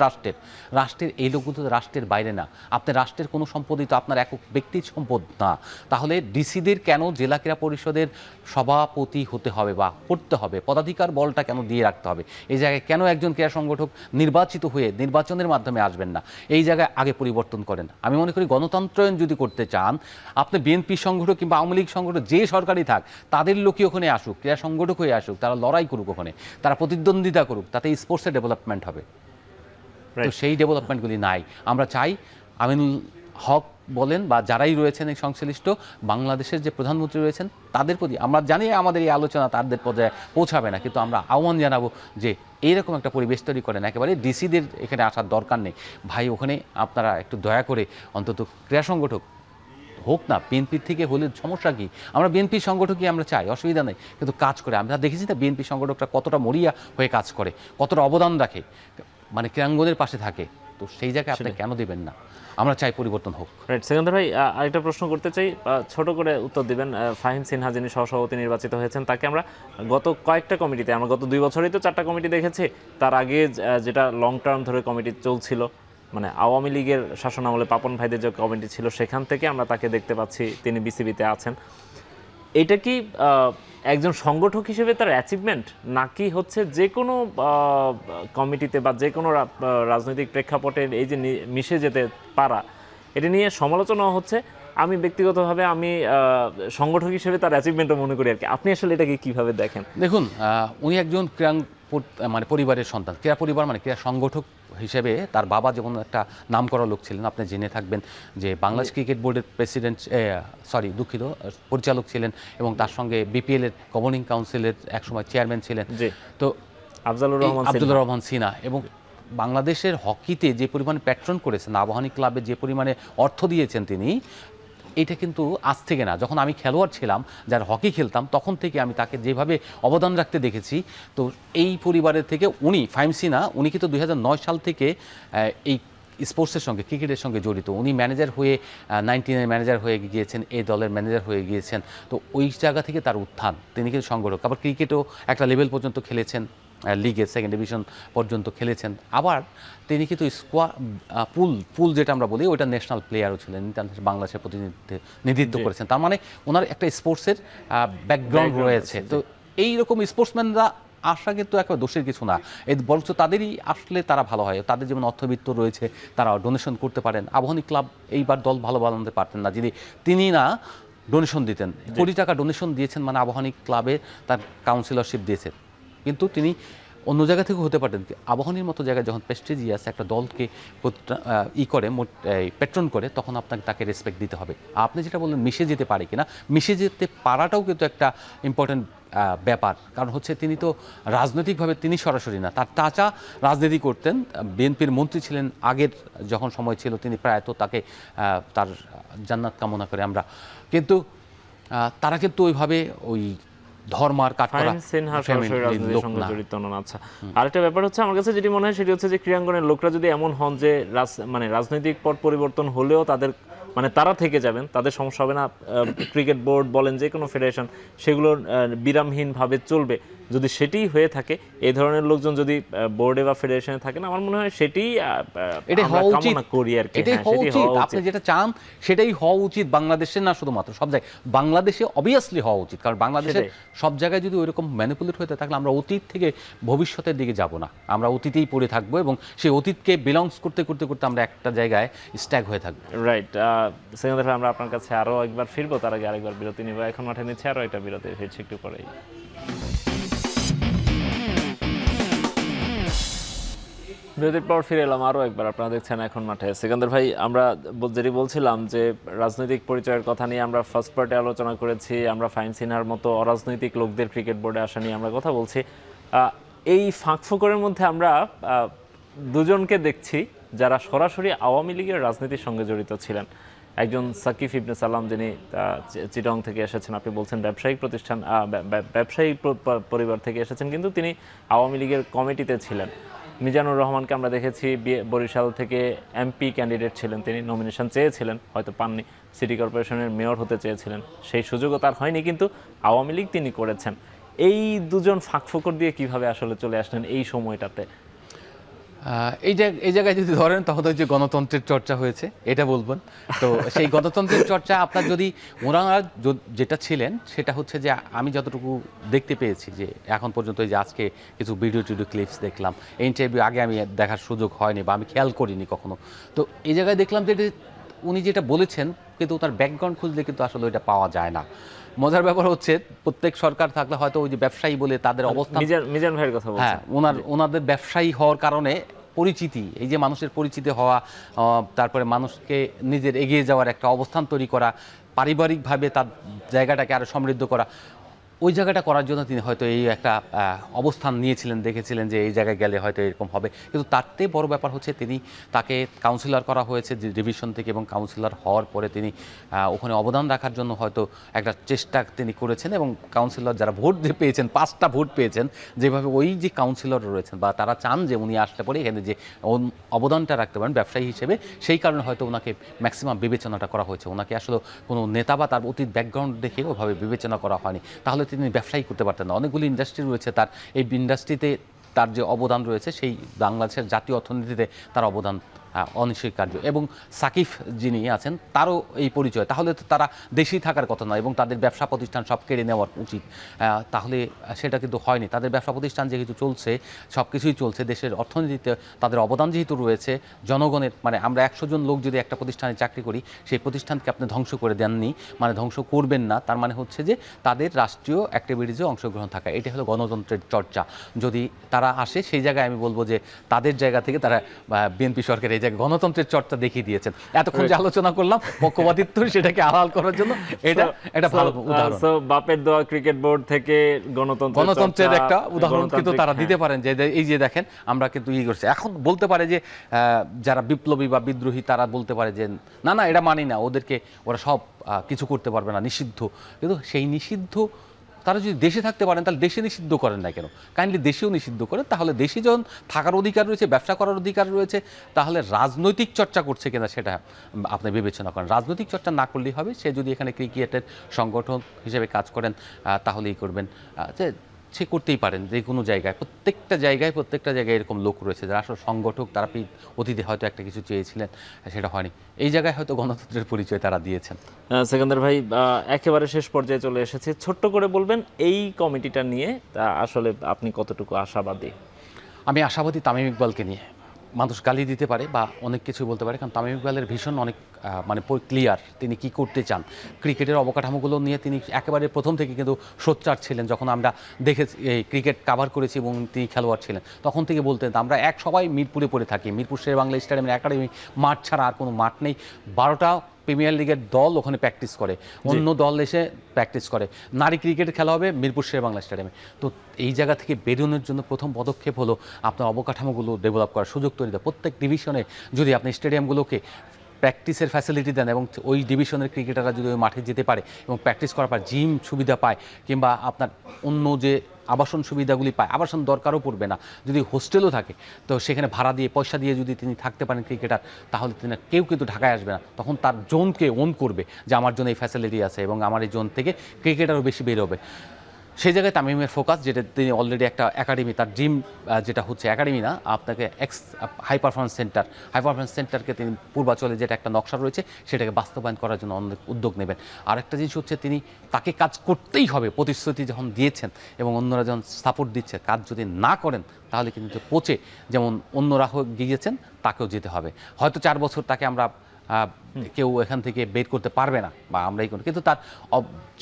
রাষ্ট্রের এই লোকগুলো তো রাষ্ট্রের বাইরে না। আপনার রাষ্ট্রের কোনো সম্পদই তো আপনার একক ব্যক্তির সম্পদ না। তাহলে ডিসিদের কেন জেলা ক্রীড়া পরিষদের সভাপতি হতে হবে বা করতে হবে? পদাধিকার বলটা কেন দিয়ে রাখতে হবে? এই জায়গায় কেন একজন ক্রীড়া সংগঠক নির্বাচিত হয়ে নির্বাচনের মাধ্যমে আসবেন না? এই জায়গায় আগে পরিবর্তন করেন। আমি মনে করি গণতন্ত্রায়ন যদি করতে চান, আপনি বিএনপি সংগঠক কিংবা আওয়ামী লীগ সংগঠক যে সরকারি থাক, তাদের লোকই ওখানে আসুক, ক্রীড়া সংগঠক হয়ে আসুক, তারা লড়াই করুক, ওখানে তারা প্রতিদ্বন্দ্বিতা করুক, তাতে স্পোর্টসের ডেভেলপমেন্ট হবে। তো সেই ডেভেলপমেন্টগুলি নাই। আমরা চাই আমিনুল হক বলেন বা যারাই রয়েছেন এই সংশ্লিষ্ট, বাংলাদেশের যে প্রধানমন্ত্রী রয়েছেন তাদের প্রতি আমরা জানি আমাদের এই আলোচনা তাদের পর্যায়ে পৌঁছাবে না, কিন্তু আমরা আহ্বান জানাবো যে এইরকম একটা পরিবেশ তৈরি করেন, একেবারে ডিসিদের এখানে আসার দরকার নেই ভাই। ওখানে আপনারা একটু দয়া করে অন্তত ক্রীড়া সংগঠক হোক না, বিএনপির থেকে হলে সমস্যা কি? আমরা বিএনপি সংগঠকই আমরা চাই, অসুবিধা নেই, কিন্তু কাজ করে। আমরা দেখেছি না বিএনপি সংগঠকরা কতটা মরিয়া হয়ে কাজ করে, কতটা অবদান রাখে, মানে ক্রীড়াঙ্গনের পাশে থাকে। তো সেই জায়গায় আপনি কেন দিবেন না? আমরা চাই পরিবর্তন হোক। রাইট। সেকেন্দার ভাই, আরেকটা প্রশ্ন করতে চাই, ছোট করে উত্তর দিবেন। ফাহিম সিনহা যিনি সহসভাপতি নির্বাচিত হয়েছেন, তাকে আমরা গত কয়েকটা কমিটিতে, আমরা গত 2 বছরেই তো 4টা কমিটি দেখেছি। তার আগে যেটা লং টার্ম ধরে কমিটি চলছিল, মানে আওয়ামী লীগের শাসনামলে পাপন ভাইদের যে কমিটি ছিল, সেখান থেকে আমরা তাকে দেখতে পাচ্ছি তিনি বিসিবিতে আছেন। এটা কি একজন সংগঠক হিসেবে তার অ্যাচিভমেন্ট, নাকি হচ্ছে যে কোনো কমিটিতে বা যে কোনো রাজনৈতিক প্রেক্ষাপটে এই যে মিশে যেতে পারা, এটা নিয়ে সমালোচনা হচ্ছে? আমি ব্যক্তিগতভাবে আমি সংগঠক হিসেবে তার অ্যাচিভমেন্টও মনে করি আর কি। আপনি আসলে এটাকে কীভাবে দেখেন? দেখুন, উনি একজন ক্রীড়া মানে পরিবারের সন্তান, ক্রীড়া পরিবার মানে ক্রীড়া সংগঠক হিসেবে তার বাবা যেমন একটা নাম করা লোক ছিলেন, আপনি জেনে থাকবেন যে বাংলাদেশ ক্রিকেট বোর্ডের পরিচালক ছিলেন, এবং তার সঙ্গে বিপিএল এর গভর্নিং কাউন্সিলের একসময় চেয়ারম্যান ছিলেন। তো আব্দুল রহমান সিনহা, এবং বাংলাদেশের হকিতে যে পরিমাণে প্যাট্রন করেছেন, আবাহনী ক্লাবে যে পরিমাণে অর্থ দিয়েছেন তিনি, এটা কিন্তু আজ থেকে না, যখন আমি খেলোয়াড় ছিলাম, যার হকি খেলতাম, তখন থেকে আমি তাকে যেভাবে অবদান রাখতে দেখেছি। তো এই পরিবারের থেকে ফাহিম সিনহা উনি কিন্তু 2009 সাল থেকে এই স্পোর্টসের সঙ্গে, ক্রিকেটের সঙ্গে জড়িত। উনি ম্যানেজার হয়ে 19-এর ম্যানেজার হয়ে গিয়েছেন, এই দলের ম্যানেজার হয়ে গিয়েছেন। তো ওই জায়গা থেকে তার উত্থান, তিনি কিন্তু সংগঠক। আবার ক্রিকেটও একটা লেভেল পর্যন্ত খেলেছেন, লিগের 2nd ডিভিশন পর্যন্ত খেলেছেন। আবার তিনি কিন্তু পুল যেটা আমরা বলি, ওইটা ন্যাশনাল প্লেয়ারও ছিলেন, বাংলাদেশের প্রতিনিধিত্ব করেছেন। তার মানে ওনার একটা স্পোর্টসের ব্যাকগ্রাউন্ড রয়েছে। তো এইরকম স্পোর্টসম্যানরা আসা কিন্তু একেবারে দোষের কিছু না, এই বরঞ্চ তাদেরই আসলে তারা ভালো হয়। তাদের যেমন অর্থবিত্ত রয়েছে, তারা ডোনেশন করতে পারেন। আবাহনী ক্লাব এইবার দল ভালো বানাতে পারতেন না যদি তিনি না ডোনেশন দিতেন। কোটি টাকা ডোনেশন দিয়েছেন মানে আবাহনী ক্লাবে তার কাউন্সিলরশিপ দিয়েছেন, কিন্তু তিনি অন্য জায়গা থেকে হতে পারতেন। আবাহনীর মতো জায়গায় যখন প্রেস্টিজিয়াস একটা দলকে পেট্রন করে, তখন আপনাকে তাকে রেসপেক্ট দিতে হবে। আপনি যেটা বললেন মিশে যেতে পারে কিনা, মিশে যেতে পারাটাও কিন্তু একটা ইম্পর্টেন্ট ব্যাপার। কারণ হচ্ছে তিনি তো রাজনৈতিকভাবে তিনি সরাসরি না, তার চাচা রাজনীতি করতেন, বিএনপির মন্ত্রী ছিলেন আগের যখন সময় ছিল, তিনি প্রায় তো তাকে তার জান্নাত কামনা করে আমরা। কিন্তু তারা কিন্তু ওইভাবে ওই ধর্মার কাঠকড়া রাজনীতির সঙ্গে জড়িত নন। আচ্ছা, আরেকটা ব্যাপার হচ্ছে আমার কাছে যেটি মনে হয় সেটি হচ্ছে যে ক্রীড়াঙ্গনের লোকরা যদি এমন হন যে মানে রাজনৈতিক পট পরিবর্তন হলেও তাদের মানে তারা থেকে যাবেন, তাদের সমস্যা হবে না। ক্রিকেট বোর্ড বলেন, যে কোনো ফেডারেশন, সেগুলোর বিরামহীনভাবে চলবে। যদি সেটিই হয়ে থাকে, এই ধরনের লোকজন যদি বোর্ডে বা ফেডারেশনে থাকেন, আমার মনে হয় সেটি কামনা করি আর কি। এটাই হওয়া উচিত, আপনি যেটা চান সেটাই হওয়া উচিত বাংলাদেশে, না শুধুমাত্র সব জায়গায়। বাংলাদেশে অবভিয়াসলি হওয়া উচিত, কারণ বাংলাদেশের সব জায়গায় যদি ওইরকম ম্যানিপুলেট হতে থাকলে আমরা অতীত থেকে ভবিষ্যতের দিকে যাব না, আমরা অতীতেই পড়ে থাকবো এবং সেই অতীতকে বিলংস করতে করতে করতে আমরা একটা জায়গায় স্ট্যাগ হয়ে থাকবো। রাইট, সেখানে আমরা আপনার কাছে আরও একবার ফিরবো, তার আগে আরেকবার বিরতি নিব। এখন মাঠে নিচ্ছে আরও একটা বিরতি, ফিরছি একটু পরেই। বিরতির পর ফিরে এলাম আরও একবার, আপনারা দেখছেন এখন মাঠে। সিকান্দার ভাই, আমরা যেটি বলছিলাম যে রাজনৈতিক পরিচয়ের কথা নিয়ে আমরা ফার্স্ট পার্টে আলোচনা করেছি, আমরা ফাহিম সিনহার মতো অরাজনৈতিক লোকদের ক্রিকেট বোর্ডে আসা নিয়ে আমরা কথা বলছি। এই ফাঁকফোকরের মধ্যে আমরা দুজনকে দেখছি যারা সরাসরি আওয়ামী লীগের রাজনীতির সঙ্গে জড়িত ছিলেন। একজন সাকিব ইবনে সালাম, যিনি চিটং থেকে এসেছেন, আপনি বলছেন ব্যবসায়িক প্রতিষ্ঠান, ব্যবসায়িক পরিবার থেকে এসেছেন, কিন্তু তিনি আওয়ামী লীগের কমিটিতে ছিলেন। মিজানুর রহমানকে আমরা দেখেছি বরিশাল থেকে এমপি ক্যান্ডিডেট ছিলেন, তিনি নমিনেশন চেয়েছিলেন, হয়তো পাননি। সিটি কর্পোরেশনের মেয়র হতে চেয়েছিলেন, সেই সুযোগও তার হয়নি, কিন্তু আওয়ামী লীগ তিনি করেছেন। এই দুজন ফাঁকফোকর দিয়ে কিভাবে আসলে চলে আসলেন এই সময়টাতে? এই জায়গায় যদি ধরেন তাহলে যে গণতন্ত্রের চর্চা হয়েছে এটা বলবেন। তো সেই গণতন্ত্রের চর্চা আপনার যদি ওনারা যেটা ছিলেন সেটা হচ্ছে যে আমি যতটুকু দেখতে পেয়েছি যে এখন পর্যন্ত এই যে আজকে কিছু ভিডিও ক্লিপস দেখলাম, এই ইন্টারভিউ আগে আমি দেখার সুযোগ হয়নি বা আমি খেয়াল করিনি কখনো। তো এই জায়গায় দেখলাম যে উনি যেটা বলেছেন, কিন্তু তার ব্যাকগ্রাউন্ড খুঁজলে কিন্তু আসলে ওইটা পাওয়া যায় না। মজার ব্যাপার হচ্ছে প্রত্যেক সরকার থাকলে হয়তো ওই যে ব্যবসায়ী বলে তাদের অবস্থা, মিজান ভাইয়ের কথা বলছেন, হ্যাঁ, ওনাদের ব্যবসায়ী হওয়ার কারণে পরিচিতি, এই যে মানুষের পরিচিতি হওয়া, তারপরে মানুষকে নিজের এগিয়ে যাওয়ার একটা অবস্থান তৈরি করা, পারিবারিকভাবে তার জায়গাটাকে আরও সমৃদ্ধ করা, ওই জায়গাটা করার জন্য তিনি হয়তো এই একটা অবস্থান নিয়েছিলেন, দেখেছিলেন যে এই জায়গায় গেলে হয়তো এরকম হবে। কিন্তু তার চেয়ে বড় ব্যাপার হচ্ছে তাকে কাউন্সিলর করা হয়েছে ডিভিশন থেকে, এবং কাউন্সিলর হওয়ার পরে তিনি ওখানে অবদান রাখার জন্য হয়তো একটা চেষ্টা তিনি করেছেন, এবং কাউন্সিলর যারা ভোট পেয়েছেন, 5টা ভোট পেয়েছেন, যেভাবে ওই যে কাউন্সিলর রয়েছেন বা তারা চান যে উনি আসতে পারে এখানে যে অবদানটা রাখতে পারেন ব্যবসায়ী হিসেবে, সেই কারণে হয়তো ওনাকে ম্যাক্সিমাম বিবেচনাটা করা হয়েছে। ওনাকে আসলে কোনো নেতা বা তার অতীত ব্যাকগ্রাউন্ড দেখে ওভাবে বিবেচনা করা হয়নি, তাহলে তিনি ব্যবসায়ী করতে পারতেন না। অনেকগুলি ইন্ডাস্ট্রি রয়েছে তার, এই ইন্ডাস্ট্রিতে তার যে অবদান রয়েছে সেই বাংলাদেশের জাতীয় অর্থনীতিতে তার অবদান অনস্বীকার্য। এবং সাকিব যিনি আছেন তারও এই পরিচয়, তাহলে তো তারা দেশেই থাকার কথা নয় এবং তাদের ব্যবসা প্রতিষ্ঠান সব কেড়ে নেওয়ার উচিত। তাহলে সেটা কিন্তু হয়নি। তাদের ব্যবসা প্রতিষ্ঠান যেহেতু চলছে, সব কিছুই চলছে, দেশের অর্থনীতিতে তাদের অবদান যেহেতু রয়েছে, জনগণের মানে আমরা 100 জন লোক যদি একটা প্রতিষ্ঠানে চাকরি করি, সেই প্রতিষ্ঠানকে আপনি ধ্বংস করে দেননি, মানে ধ্বংস করবেন না, তার মানে হচ্ছে যে তাদের রাষ্ট্রীয় অ্যাক্টিভিটিসে অংশগ্রহণ থাকা, এটা হলো গণতন্ত্রের চর্চা। যদি তারা আসে সেই জায়গায় আমি বলবো যে তাদের জায়গা থেকে তারা বিএনপি সরকার এই যে গণতন্ত্রের চর্চা দেখিয়ে দিয়েছেন। এতক্ষণ যে আলোচনা করলাম পক্ষপাতিত্ব, সেটাকে আড়াল করার জন্য এটা একটা ভালো উদাহরণ। বাপের দোয়া ক্রিকেট বোর্ড থেকে গণতন্ত্রের একটা উদাহরণ কিন্তু তারা দিতে পারেন যে এই যে দেখেন আমরা কিন্তু করছি। এখন বলতে পারে যে যারা বিপ্লবী বা বিদ্রোহী তারা বলতে পারে যে না না এটা মানি না, ওদেরকে ওরা সব কিছু করতে পারবে না, নিষিদ্ধ। কিন্তু সেই নিষিদ্ধ তারা যদি দেশে থাকতে পারেন তাহলে দেশে নিষিদ্ধ করেন না কেন? কাইন্ডলি দেশেও নিষিদ্ধ করেন। তাহলে দেশে যখন থাকার অধিকার রয়েছে, ব্যবসা করার অধিকার রয়েছে, তাহলে রাজনৈতিক চর্চা করছে কিনা সেটা আপনি বিবেচনা করেন। রাজনৈতিক চর্চা না করলেই হবে। সে যদি এখানে ক্রিকেটের সংগঠন হিসেবে কাজ করেন তাহলেই করবেন। যে ইচ্ছে করতেই পারেন যে কোনো জায়গায়, প্রত্যেকটা জায়গায় এরকম লোক রয়েছে যারা আসলে সংগঠক, তারা অতীতে হয়তো একটা কিছু চেয়েছিলেন, সেটা হয়নি। এই জায়গায় হয়তো গণতন্ত্রের পরিচয় তারা দিয়েছেন। সেকেন্দার ভাই, একেবারে শেষ পর্যায়ে চলে এসেছে, ছোট্ট করে বলবেন এই কমিটিটা নিয়ে আসলে আপনি কতটুকু আশাবাদী? আমি আশাবাদী তামিম ইকবালকে নিয়ে। মানুষ গালি দিতে পারে বা অনেক কিছু বলতে পারে, কারণ তামিম ইকবালের ভীষণ অনেক মানে ক্লিয়ার তিনি কি করতে চান। ক্রিকেটের অবকাঠামোগুলো নিয়ে তিনি একেবারে প্রথম থেকে কিন্তু সোচ্চার ছিলেন। যখন আমরা দেখেছি এই ক্রিকেট কাভার করেছি এবং তিনি খেলোয়াড় ছিলেন, তখন থেকে বলতেন আমরা সবাই মিরপুরে পড়ে থাকি, মিরপুর শেরেবাংলা স্টেডিয়ামের একাডেমি মাঠ ছাড়া আর কোনো মাঠ নেই। 12টা প্রিমিয়ার লিগের দল ওখানে প্র্যাকটিস করে, অন্য দল এসে প্র্যাকটিস করে। নারী ক্রিকেটের খেলা হবে মিরপুর শেরেবাংলা স্টেডিয়ামে। তো এই জায়গা থেকে বেরোনোর জন্য প্রথম পদক্ষেপ হলো আপনার অবকাঠামোগুলো ডেভেলপ করার সুযোগ তৈরি দেওয়া। প্রত্যেক ডিভিশনে যদি আপনি স্টেডিয়ামগুলোকে প্র্যাকটিসের ফ্যাসিলিটি দেন এবং ওই ডিভিশনের ক্রিকেটাররা যদি ওই মাঠে যেতে পারে এবং প্র্যাকটিস করার পর জিম সুবিধা পায়, কিংবা আপনার অন্য যে আবাসন সুবিধাগুলি পায়, আবাসন দরকারও পড়বে না, যদি হোস্টেলও থাকে তো সেখানে ভাড়া দিয়ে পয়সা দিয়ে যদি তিনি থাকতে পারেন ক্রিকেটার, তাহলে তিনি কেউ কিন্তু ঢাকায় আসবে না। তখন তার জোনকে ওন করবে যে আমার জন্য এই ফ্যাসিলিটি আছে এবং আমার এই জোন থেকে ক্রিকেটারও বেশি বের হবে। সেই জায়গায় তামিমের ফোকাস, যেটা তিনি অলরেডি একটা একাডেমি, তার ড্রিম যেটা হচ্ছে একাডেমি না, আপনাকে হাই পারফরমেন্স সেন্টারকে তিনি পূর্বাচলে যেটা একটা নকশা রয়েছে সেটাকে বাস্তবায়ন করার জন্য অনেক উদ্যোগ নেবেন। আরেকটা জিনিস হচ্ছে তাকে কাজ করতেই হবে, প্রতিশ্রুতি যখন দিয়েছেন এবং অন্যরা যখন সাপোর্ট দিচ্ছে, কাজ যদি না করেন তাহলে কিন্তু পচে যেমন অন্যরা গিয়েছেন তাকেও যেতে হবে। হয়তো 4 বছর তাকে আমরা কেউ এখান থেকে বের করতে পারবে না বা আমরাই করি, কিন্তু তার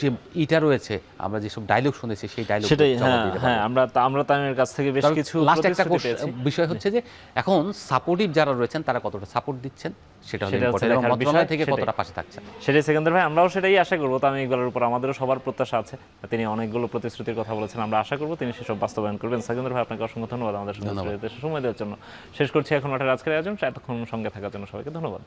যে ইটা রয়েছে, আমরা যেসব ডায়লগ শুনেছি সেই ডায়লগ সেটাই। হ্যাঁ, আমরা তামিমের কাছ থেকে বেশ কিছু লাস্ট একটা বিষয় হচ্ছে যে এখন সাপোর্টিভ যারা রয়েছেন তারা কতটা সাপোর্ট দিচ্ছেন সেটা হলো ইম্পর্টেন্ট, এবং মন্ত্রণালয় থেকে কতটা পাশে থাকছেন সেটাই। সেকেন্দার ভাই, আমরাও সেটাই আশা করবো। তামিম ইকবালের উপর আমাদেরও সবার প্রত্যাশা আছে। তিনি অনেকগুলো প্রতিশ্রুতির কথা বলেছেন, আমরা আশা করবো তিনি সেসব বাস্তবায়ন করবেন। সেকেন্দার ভাই, আপনাকে অসংখ্য ধন্যবাদ আমাদের সঙ্গে সময় দেওয়ার জন্য। শেষ করছি এখন মাঠের আজকের আয়োজন। এতক্ষণ সঙ্গে থাকার জন্য সবাইকে ধন্যবাদ।